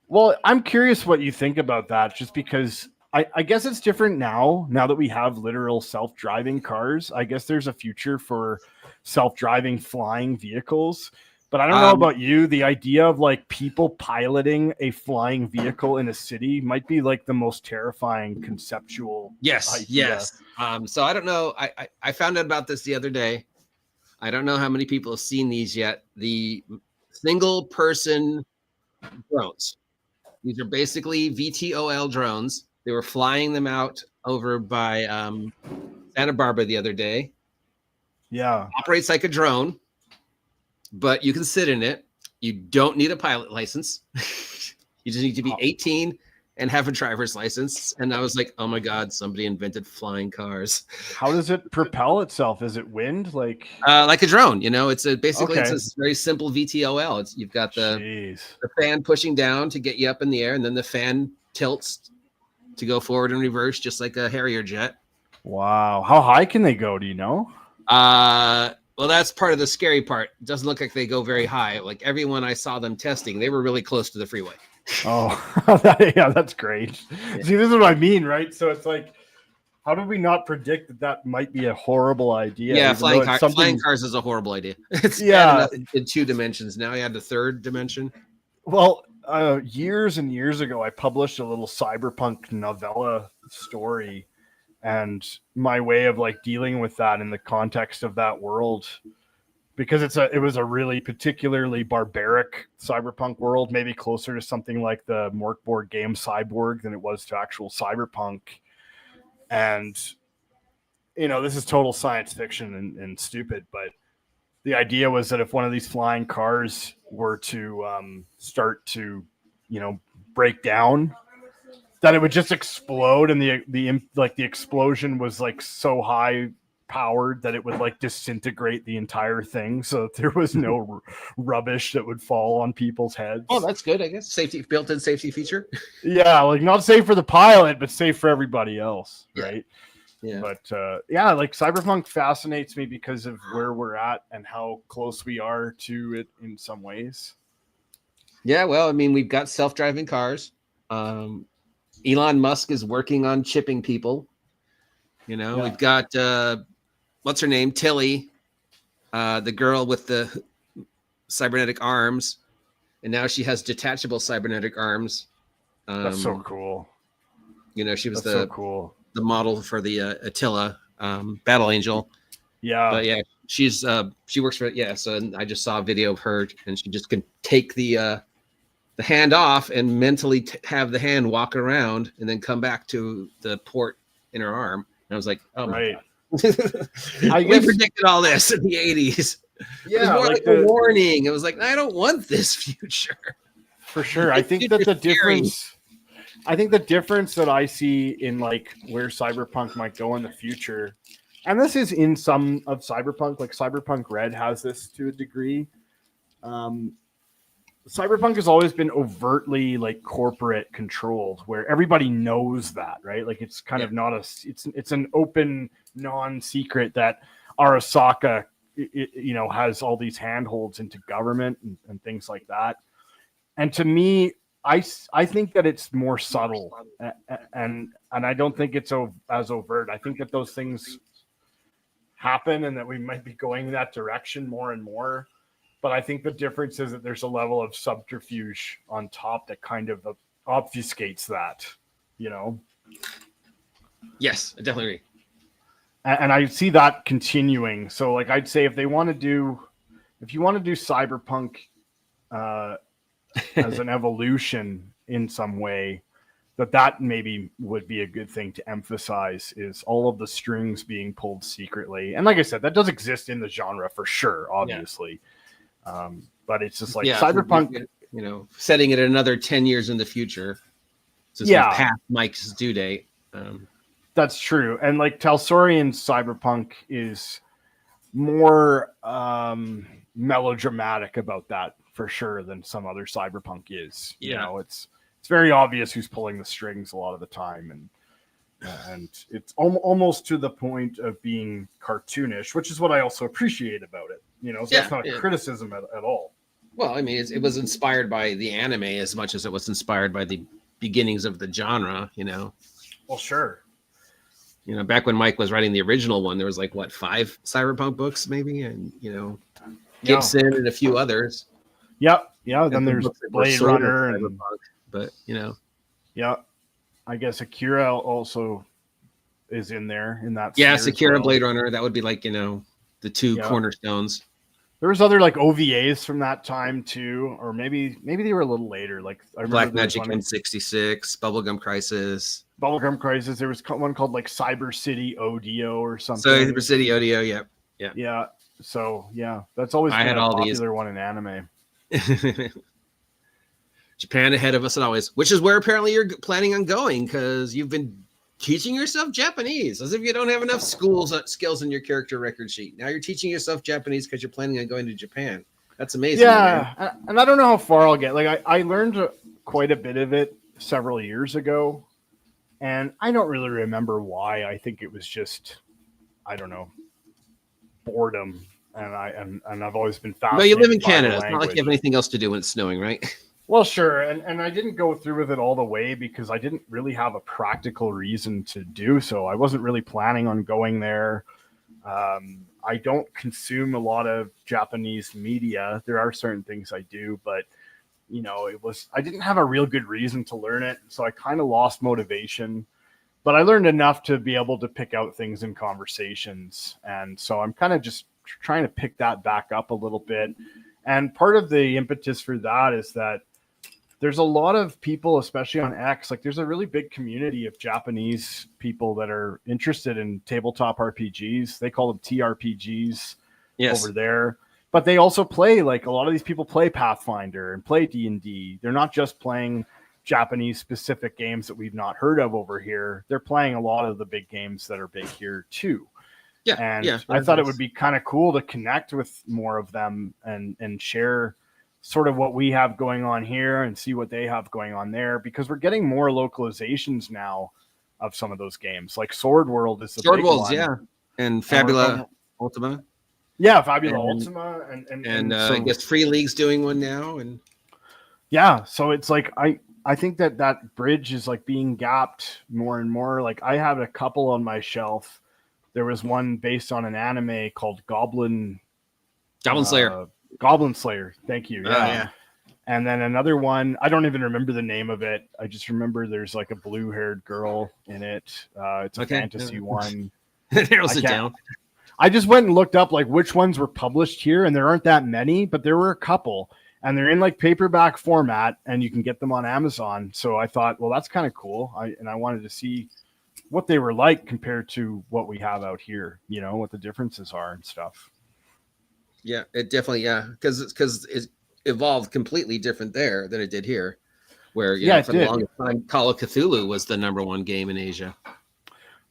Well, I'm curious what you think about that, just because I guess it's different now that we have literal self-driving cars. I guess there's a future for self-driving flying vehicles, but I don't know about you. The idea of like people piloting a flying vehicle in a city might be like the most terrifying conceptual idea. Yes. So I don't know. I found out about this the other day. I don't know how many people have seen these yet. The single person drones. These are basically VTOL drones. They were flying them out over by Santa Barbara the other day. Yeah. Operates like a drone, but you can sit in it. You don't need a pilot license. You just need to be 18 and have a driver's license. And I was like, oh my God, somebody invented flying cars. How does it propel itself? Is it wind? Like a drone, you know, it's basically it's a very simple VTOL. You've got the fan pushing down to get you up in the air, and then the fan tilts to go forward and reverse, just like a Harrier jet. Wow. How high can they go? Do you know? Well, that's part of the scary part. It doesn't look like they go very high. Like everyone I saw them testing, they were really close to the freeway. Oh, yeah, that's great. Yeah. See, this is what I mean, right? So it's like, how did we not predict that might be a horrible idea? Yeah, flying cars is a horrible idea. It's in 2 dimensions. Now you add the 3rd dimension. Well, years and years ago, I published a little cyberpunk novella story, and my way of like dealing with that in the context of that world, because it was a really particularly barbaric cyberpunk world, maybe closer to something like the Mork board game Cyborg than it was to actual cyberpunk. And, you know, this is total science fiction and stupid, but the idea was that if one of these flying cars were to start to, you know, break down, that it would just explode, and the explosion was like so high powered that it would like disintegrate the entire thing, so that there was no rubbish that would fall on people's heads. Oh, that's good, I guess. Built-in safety feature. Yeah, like not safe for the pilot, but safe for everybody else, right? Yeah. But like cyberpunk fascinates me because of where we're at and how close we are to it in some ways. Yeah, well, I mean, we've got self-driving cars. Elon Musk is working on chipping people. You know, we've got what's her name? Tilly, the girl with the cybernetic arms, and now she has detachable cybernetic arms. That's so cool. You know, she was so cool. the model for the Attila Battle Angel. Yeah. But yeah, she's she works for So I just saw a video of her, and she just can take the hand off and mentally have the hand walk around and then come back to the port in her arm. And I was like, oh my God. We predicted all this in the 80s. Yeah, it was more like a warning. It was like, I don't want this future. For sure. I think that the difference that I see in like where Cyberpunk might go in the future, and this is in some of Cyberpunk, like Cyberpunk Red has this to a degree. Cyberpunk has always been overtly like corporate controlled, where everybody knows that, right? Like it's kind of not it's an open non-secret that Arasaka, has all these handholds into government and things like that. And to me, I think that it's more subtle, and I don't think it's as overt. I think that those things happen, and that we might be going that direction more and more. But I think the difference is that there's a level of subterfuge on top that kind of obfuscates that, Yes, I definitely agree. And I see that continuing. So, like, I'd say if you want to do Cyberpunk as an evolution in some way, that maybe would be a good thing to emphasize, is all of the strings being pulled secretly. And like I said, that does exist in the genre for sure, obviously. Yeah. But it's just like Cyberpunk, setting it another 10 years in the future. Since we've passed Mike's due date. That's true. And like Talsorian Cyberpunk is more melodramatic about that for sure than some other Cyberpunk is. It's very obvious who's pulling the strings a lot of the time, and it's almost to the point of being cartoonish, which is what I also appreciate about it. So that's not a criticism at all. Well, I mean, it was inspired by the anime as much as it was inspired by the beginnings of the genre. Well, sure. Back when Mike was writing the original one, there was 5 Cyberpunk books maybe, and Gibson and a few others. Yep. Yeah. Then there's Blade Runner and Cyberpunk, but Yeah. I guess Akira also is in there in that. Yes, Akira, Blade Runner. That would be the two cornerstones. There was other OVAs from that time too, or maybe they were a little later. Like I remember Black Magic N66, Bubblegum Crisis. There was one called Cyber City Odio or something. Cyber City Odio, yeah. Yeah. So that's always been a popular one in anime. Japan ahead of us, and always, which is where apparently you're planning on going, because you've been teaching yourself Japanese, as if you don't have enough skills in your character record sheet. Now you're teaching yourself Japanese because you're planning on going to Japan. That's amazing. Yeah, man. And I don't know how far I'll get. I learned quite a bit of it several years ago, and I don't really remember why. I think it was just, I don't know, boredom. And I've always been fascinated. Well, you live in Canada. It's not like you have anything else to do when it's snowing, right? Well, sure. And I didn't go through with it all the way because I didn't really have a practical reason to do so. I wasn't really planning on going there. I don't consume a lot of Japanese media. There are certain things I do, but I didn't have a real good reason to learn it. So I kind of lost motivation, but I learned enough to be able to pick out things in conversations. And so I'm kind of just trying to pick that back up a little bit. And part of the impetus for that is that there's a lot of people, especially on X, there's a really big community of Japanese people that are interested in tabletop RPGs. They call them TRPGs over there. But they also play, a lot of these people play Pathfinder and play D&D. They're not just playing Japanese specific games that we've not heard of over here. They're playing a lot of the big games that are big here too. I thought it would be kind of cool to connect with more of them and share sort of what we have going on here and see what they have going on there, because we're getting more localizations now of some of those games. Like Sword World is the big one. Yeah. And Fabula Ultima. Yeah, Fabula Ultima. And so, I guess Free League's doing one now. And yeah, so it's I think that bridge is being gapped more and more. I have a couple on my shelf. There was one based on an anime called Goblin Slayer. Goblin Slayer. Thank you. Yeah. And then another one, I don't even remember the name of it. I just remember there's like a blue-haired girl in it. It's a fantasy one. Narrows it down. I just went and looked up like which ones were published here, and there aren't that many, but there were a couple. And they're in like paperback format, and you can get them on Amazon. So I thought, well, that's kind of cool. I wanted to see what they were like compared to what we have out here, you know, what the differences are and stuff. Yeah, it definitely, because it evolved completely different there than it did here, where for the longest time, Call of Cthulhu was the #1 game in Asia.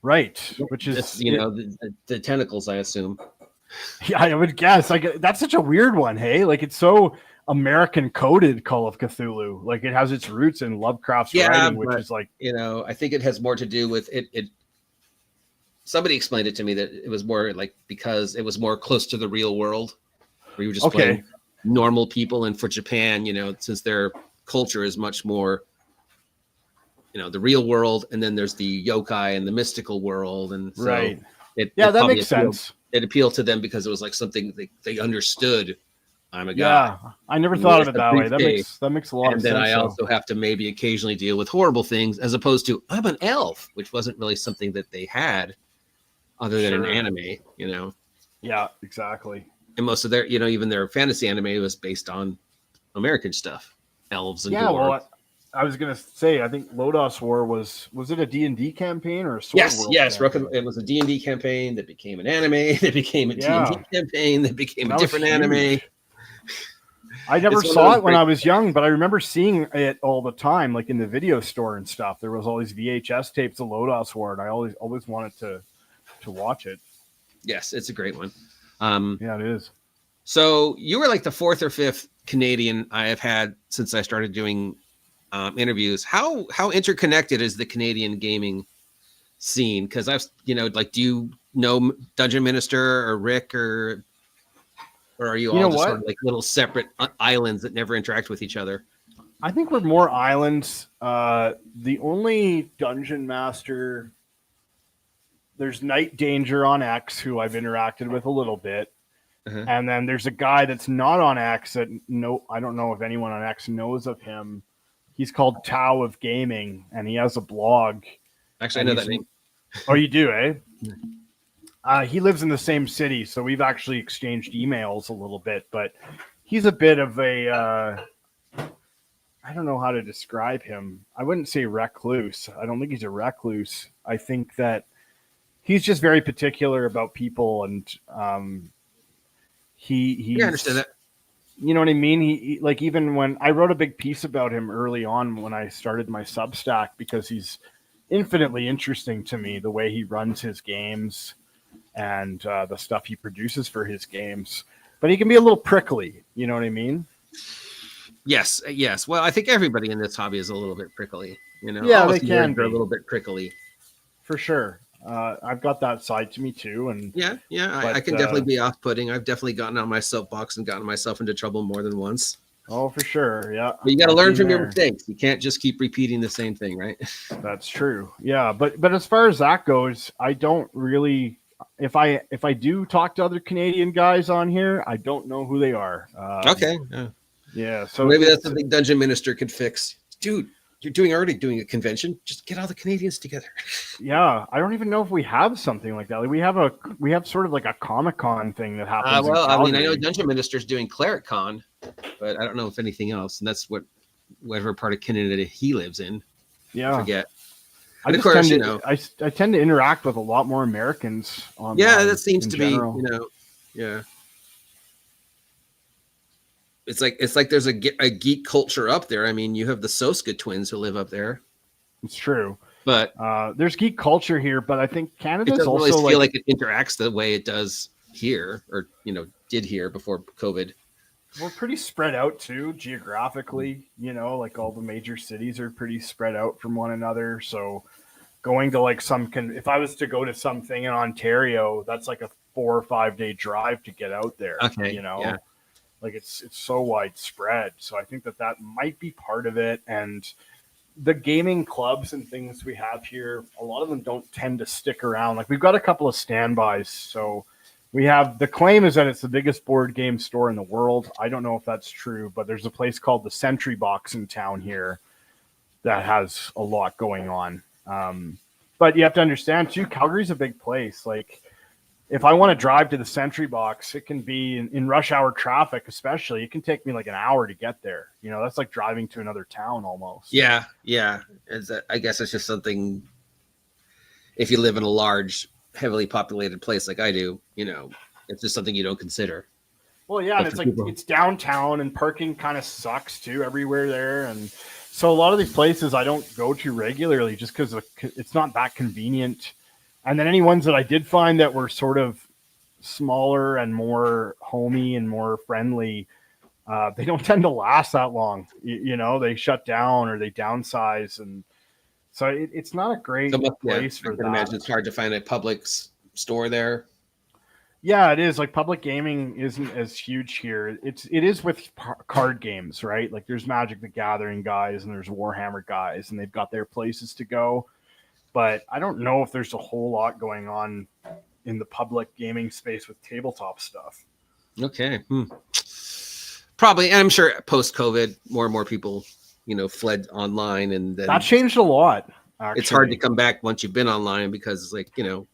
Right, which is the tentacles, I assume. Yeah, I would guess. Like that's such a weird one, hey? Like it's so American coded, Call of Cthulhu. Like it has its roots in Lovecraft's writing, which is like, I think it has more to do with it. Somebody explained it to me that it was more like because it was more close to the real world, where you were just playing normal people, and for Japan, since their culture is much more, the real world, and then there's the yokai and the mystical world, and so that makes sense. It appealed to them because it was like something they understood. I'm a guy. Yeah, I never thought of it that way. That makes a lot of sense. And then I also have to maybe occasionally deal with horrible things, as opposed to I'm an elf, which wasn't really something that they had other than an anime, Yeah, exactly. And most of their, even their fantasy anime was based on American stuff, elves and dwarves. Well, I was gonna say, I think Lodos War was it a D&D campaign or a Sword World campaign? It was a D&D campaign that became an anime, that became a D&D campaign, that became a different anime. I never saw it when I was young, but I remember seeing it all the time, like in the video store and stuff. There was all these VHS tapes of Lodos War, and I always wanted to watch it. Yes, it's a great one. Yeah, it is. So you were like the 4th or 5th Canadian I have had since I started doing interviews. How interconnected is the Canadian gaming scene? Because I've, do you know Dungeon Minister or Rick, or are you all just sort of like little separate islands that never interact with each other? I think we're more islands. The only Dungeon Master, there's Night Danger on X, who I've interacted with a little bit. And then there's a guy that's not on X that I don't know if anyone on X knows of him. He's called Tao of Gaming, and he has a blog. Actually, I know that name. Oh, you do, eh? He lives in the same city, so we've actually exchanged emails a little bit, but he's a bit of a, I don't know how to describe him. I wouldn't say recluse. I don't think he's a recluse. I think that he's just very particular about people, and he I understand that. You know what I mean? He like, even when I wrote a big piece about him early on when I started my Substack, because he's infinitely interesting to me, the way he runs his games and the stuff he produces for his games. But he can be a little prickly. You know what I mean? Yes. Well, I think everybody in this hobby is a little bit prickly. Yeah, they can be a little bit prickly, for sure. I've got that side to me too, and I can definitely be off-putting. I've definitely gotten on my soapbox and gotten myself into trouble more than once. Oh, for sure, yeah. But you got to learn from your mistakes. You can't just keep repeating the same thing, right? That's true. Yeah, but as far as that goes, I don't really. If I do talk to other Canadian guys on here, I don't know who they are. Okay. Yeah. So maybe that's something Dungeon Minister could fix, dude. You're already doing a convention. Just get all the Canadians together. Yeah, I don't even know if we have something like that. Like we have sort of like a Comic-Con thing that happens. I know Dungeon Minister's doing Cleric Con, but I don't know if anything else. And that's whatever part of Canada he lives in. Yeah, I forget. And of course, I tend to interact with a lot more Americans online. Yeah, that seems to general. be. Yeah. It's like there's a geek culture up there. I mean, you have the Soska twins who live up there. It's true, but there's geek culture here. But I think Canada's doesn't also really feel like it interacts the way it does here, or did here before COVID. We're pretty spread out too geographically. Like all the major cities are pretty spread out from one another. So going to like if I was to go to something in Ontario, that's like a 4 or 5 day drive to get out there. Okay, yeah. Like it's so widespread. So I think that might be part of it. And the gaming clubs and things we have here, a lot of them don't tend to stick around. Like we've got a couple of standbys. So the claim is that it's the biggest board game store in the world. I don't know if that's true, but there's a place called the Sentry Box in town here that has a lot going on. But you have to understand too, Calgary's a big place. Like if I want to drive to the Sentry Box, it can be in rush hour traffic, especially. It can take me like an hour to get there. You know, that's like driving to another town almost. Yeah. I guess it's just something. If you live in a large, heavily populated place like I do, you know, it's just something you don't consider. Well, yeah, and it's like it's downtown, and parking kind of sucks too everywhere there, and so a lot of these places I don't go to regularly just because it's not that convenient. And then any ones that I did find that were sort of smaller and more homey and more friendly, they don't tend to last that long. You know, they shut down or they downsize, and so it's not a great place for that. I can imagine it's hard to find a public store there. Yeah, it is. Like public gaming isn't as huge here. It is with card games, right? Like there's Magic the Gathering guys and there's Warhammer guys, and they've got their places to go. But I don't know if there's a whole lot going on in the public gaming space with tabletop stuff. Okay. Probably, and I'm sure post-COVID, more and more people, you know, fled online, and then that changed a lot. Actually. It's hard to come back once you've been online because it's like, you know,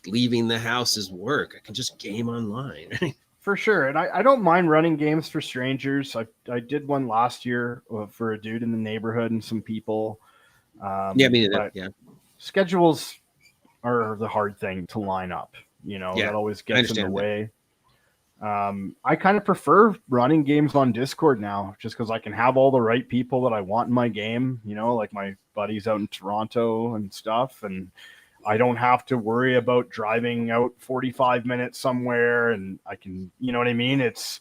leaving the house is work. I can just game online. For sure. And I don't mind running games for strangers. I did one last year for a dude in the neighborhood and some people. Yeah. Schedules are the hard thing to line up. You know, that always gets in the way. I kind of prefer running games on Discord now just because I can have all the right people that I want in my game, you know, like my buddies out in Toronto and stuff. And I don't have to worry about driving out 45 minutes somewhere, and I can, you know what I mean? It's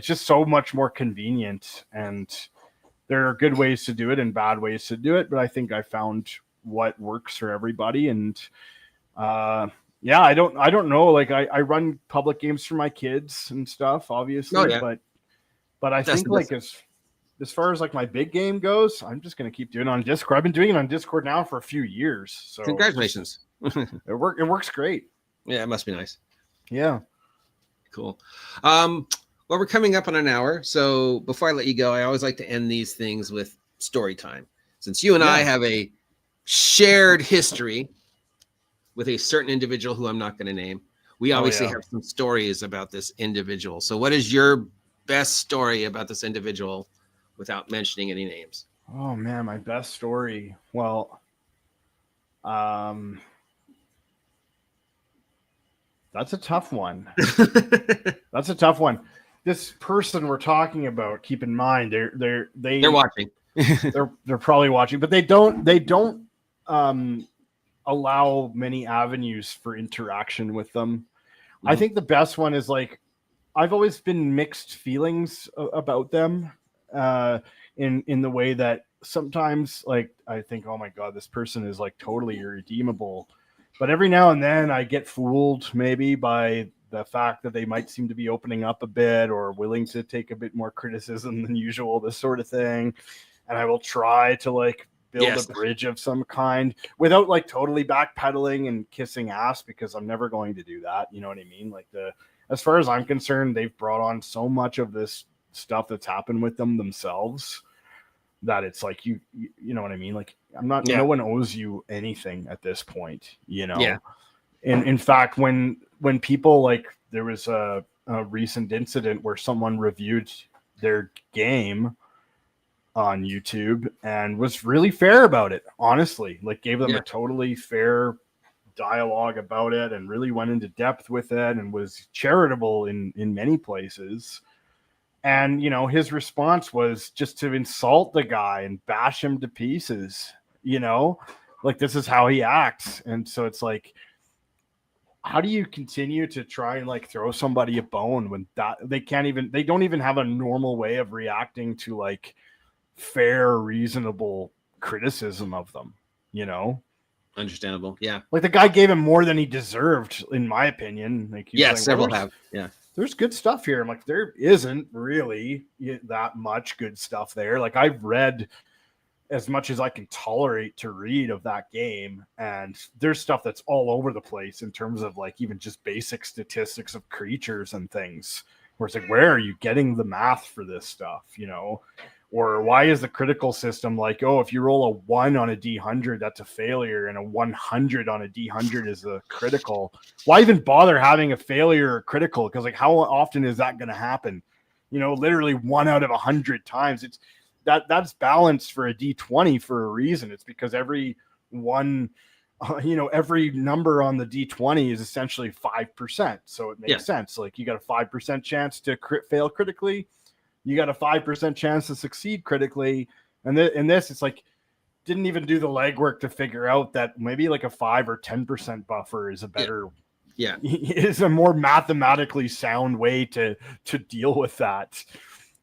just so much more convenient, and there are good ways to do it and bad ways to do it. But I think I found what works for everybody. And, I don't know. Like I run public games for my kids and stuff, obviously, but I think like as far as like my big game goes, I'm just going to keep doing it on Discord. I've been doing it on Discord now for a few years. So congratulations. It works great. Yeah, it must be nice. Yeah. Cool. Well, we're coming up on an hour. So before I let you go, I always like to end these things with story time. Since you and I have a shared history with a certain individual who I'm not going to name, we obviously have some stories about this individual. So what is your best story about this individual without mentioning any names? Oh man, my best story. Well, that's a tough one. That's a tough one. This person we're talking about, keep in mind, they're watching. they're probably watching, but they don't allow many avenues for interaction with them. Mm-hmm. I think the best one is like, I've always been mixed feelings about them in the way that sometimes like I think, oh my God, this person is like totally irredeemable. But every now and then I get fooled maybe by the fact that they might seem to be opening up a bit or willing to take a bit more criticism than usual, this sort of thing. And I will try to like build a bridge of some kind without like totally backpedaling and kissing ass, because I'm never going to do that. You know what I mean? Like as far as I'm concerned, they've brought on so much of this stuff that's happened with them themselves that it's like, you know what I mean? Like no one owes you anything at this point, you know? Yeah. And in fact, when people like, there was a recent incident where someone reviewed their game on YouTube and was really fair about it, honestly, like gave them a totally fair dialogue about it and really went into depth with it and was charitable in many places. And, you know, his response was just to insult the guy and bash him to pieces, you know, like this is how he acts. And so it's like, how do you continue to try and like throw somebody a bone when they don't even have a normal way of reacting to like fair, reasonable criticism of them, you know? Understandable. Yeah. Like the guy gave him more than he deserved, in my opinion. Like, several have. Yeah. There's good stuff here. I'm like, there isn't really that much good stuff there. Like I've read as much as I can tolerate to read of that game. And there's stuff that's all over the place in terms of like even just basic statistics of creatures and things, where it's like, where are you getting the math for this stuff, you know? Or why is the critical system like, oh, if you roll a 1 on a D100, that's a failure, and a 100 on a D100 is a critical? Why even bother having a failure or critical? Because like, how often is that going to happen? You know, literally 1 out of 100 times. It's that's balanced for a D20 for a reason. It's because every one, every number on the D20 is essentially 5%. So it makes sense. Like, you got a 5% chance to fail critically. You got a 5% chance to succeed critically. And in this, it's like, didn't even do the legwork to figure out that maybe like a 5 or 10% buffer is a better, is a more mathematically sound way to deal with that.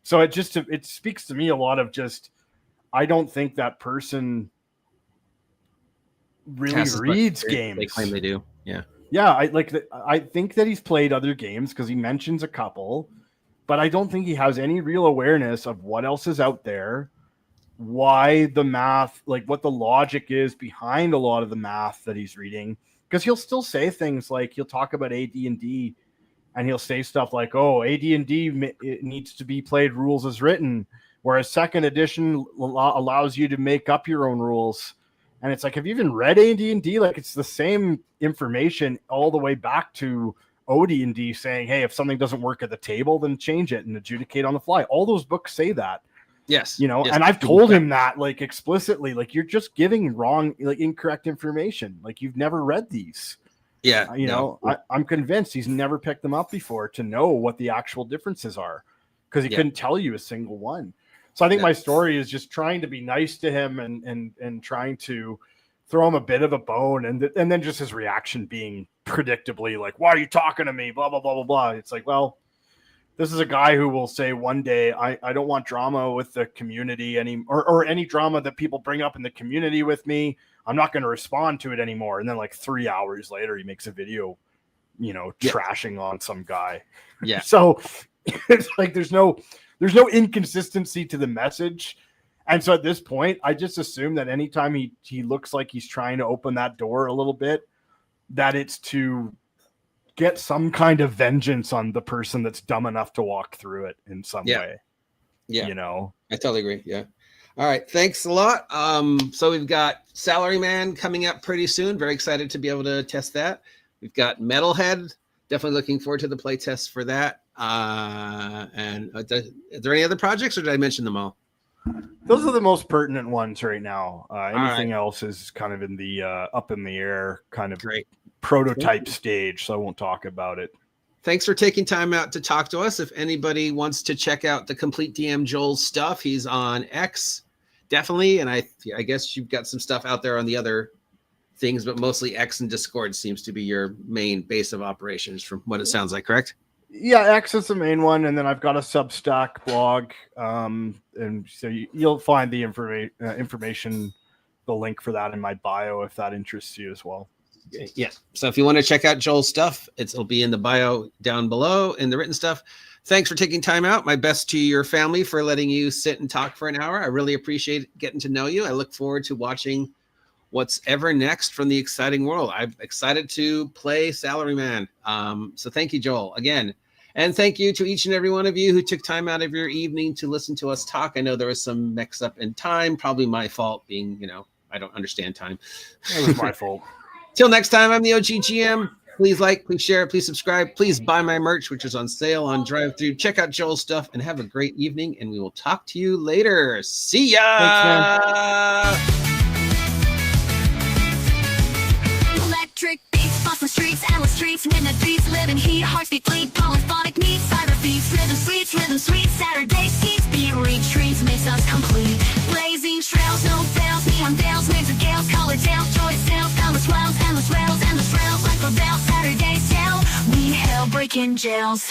So it speaks to me a lot of just, I don't think that person really reads games. They claim they do. Yeah. Yeah. I think that he's played other games because he mentions a couple, but I don't think he has any real awareness of what else is out there, why the math, like what the logic is behind a lot of the math that he's reading. Because he'll still say things like, he'll talk about AD&D and he'll say stuff like, oh, AD&D needs to be played rules as written, whereas second edition allows you to make up your own rules. And it's like, have you even read AD&D? Like, it's the same information all the way back to OD&D saying, hey, if something doesn't work at the table, then change it and adjudicate on the fly. All those books say that. Yes. You know, and I've told him that, like, explicitly, like, you're just giving wrong, like, incorrect information. Like, you've never read these. Yeah. I'm convinced he's never picked them up before to know what the actual differences are, because he couldn't tell you a single one. So I think my story is just trying to be nice to him and trying to throw him a bit of a bone, and then just his reaction being predictably like, why are you talking to me? Blah, blah, blah, blah, blah. It's like, well, this is a guy who will say one day, I don't want drama with the community or any drama that people bring up in the community with me. I'm not going to respond to it anymore. And then like 3 hours later, he makes a video, trashing on some guy. Yeah. So it's like, there's no inconsistency to the message. And so at this point, I just assume that anytime he looks like he's trying to open that door a little bit, that it's to get some kind of vengeance on the person that's dumb enough to walk through it in some way. Yeah. I totally agree. Yeah. All right. Thanks a lot. So we've got Salaryman coming up pretty soon. Very excited to be able to test that. We've got Metalhead. Definitely looking forward to the play test for that. And are there any other projects, or did I mention them all? Those are the most pertinent ones right now. Anything else is kind of in the up in the air kind of prototype stage, so I won't talk about it. Thanks for taking time out to talk to us. If anybody wants to check out the Compleat DM Joel's stuff, he's on X, definitely. And I guess you've got some stuff out there on the other things, but mostly X and Discord seems to be your main base of operations from what it sounds like, correct? Yeah, X is the main one, and then I've got a Substack blog, and so you'll find the information, the link for that in my bio if that interests you as well. Yeah. So if you want to check out Joel's stuff, it'll be in the bio down below in the written stuff. Thanks for taking time out. My best to your family for letting you sit and talk for an hour. I really appreciate getting to know you. I look forward to watching what's ever next from the exciting world. I'm excited to play Salaryman. So thank you, Joel, again. And thank you to each and every one of you who took time out of your evening to listen to us talk. I know there was some mix up in time, probably my fault being, I don't understand time. It was my fault. Till next time, I'm the OG GM. Please like, please share, please subscribe. Please buy my merch, which is on sale on Drive-Thru. Check out Joel's stuff and have a great evening. And we will talk to you later. See ya. Thanks, man. Electric beats, bustle streets, endless streets, midnight beats, living heat, hearts beat, bleed, polyphonic meets, cyber beats, rhythm sweet, Saturday schemes, beat retreats, makes us complete. Blazing trails, no fails, neon veils, waves of gales, color tales, joy sails, endless rails, like for veils, Saturday's tale, we hell breaking jails.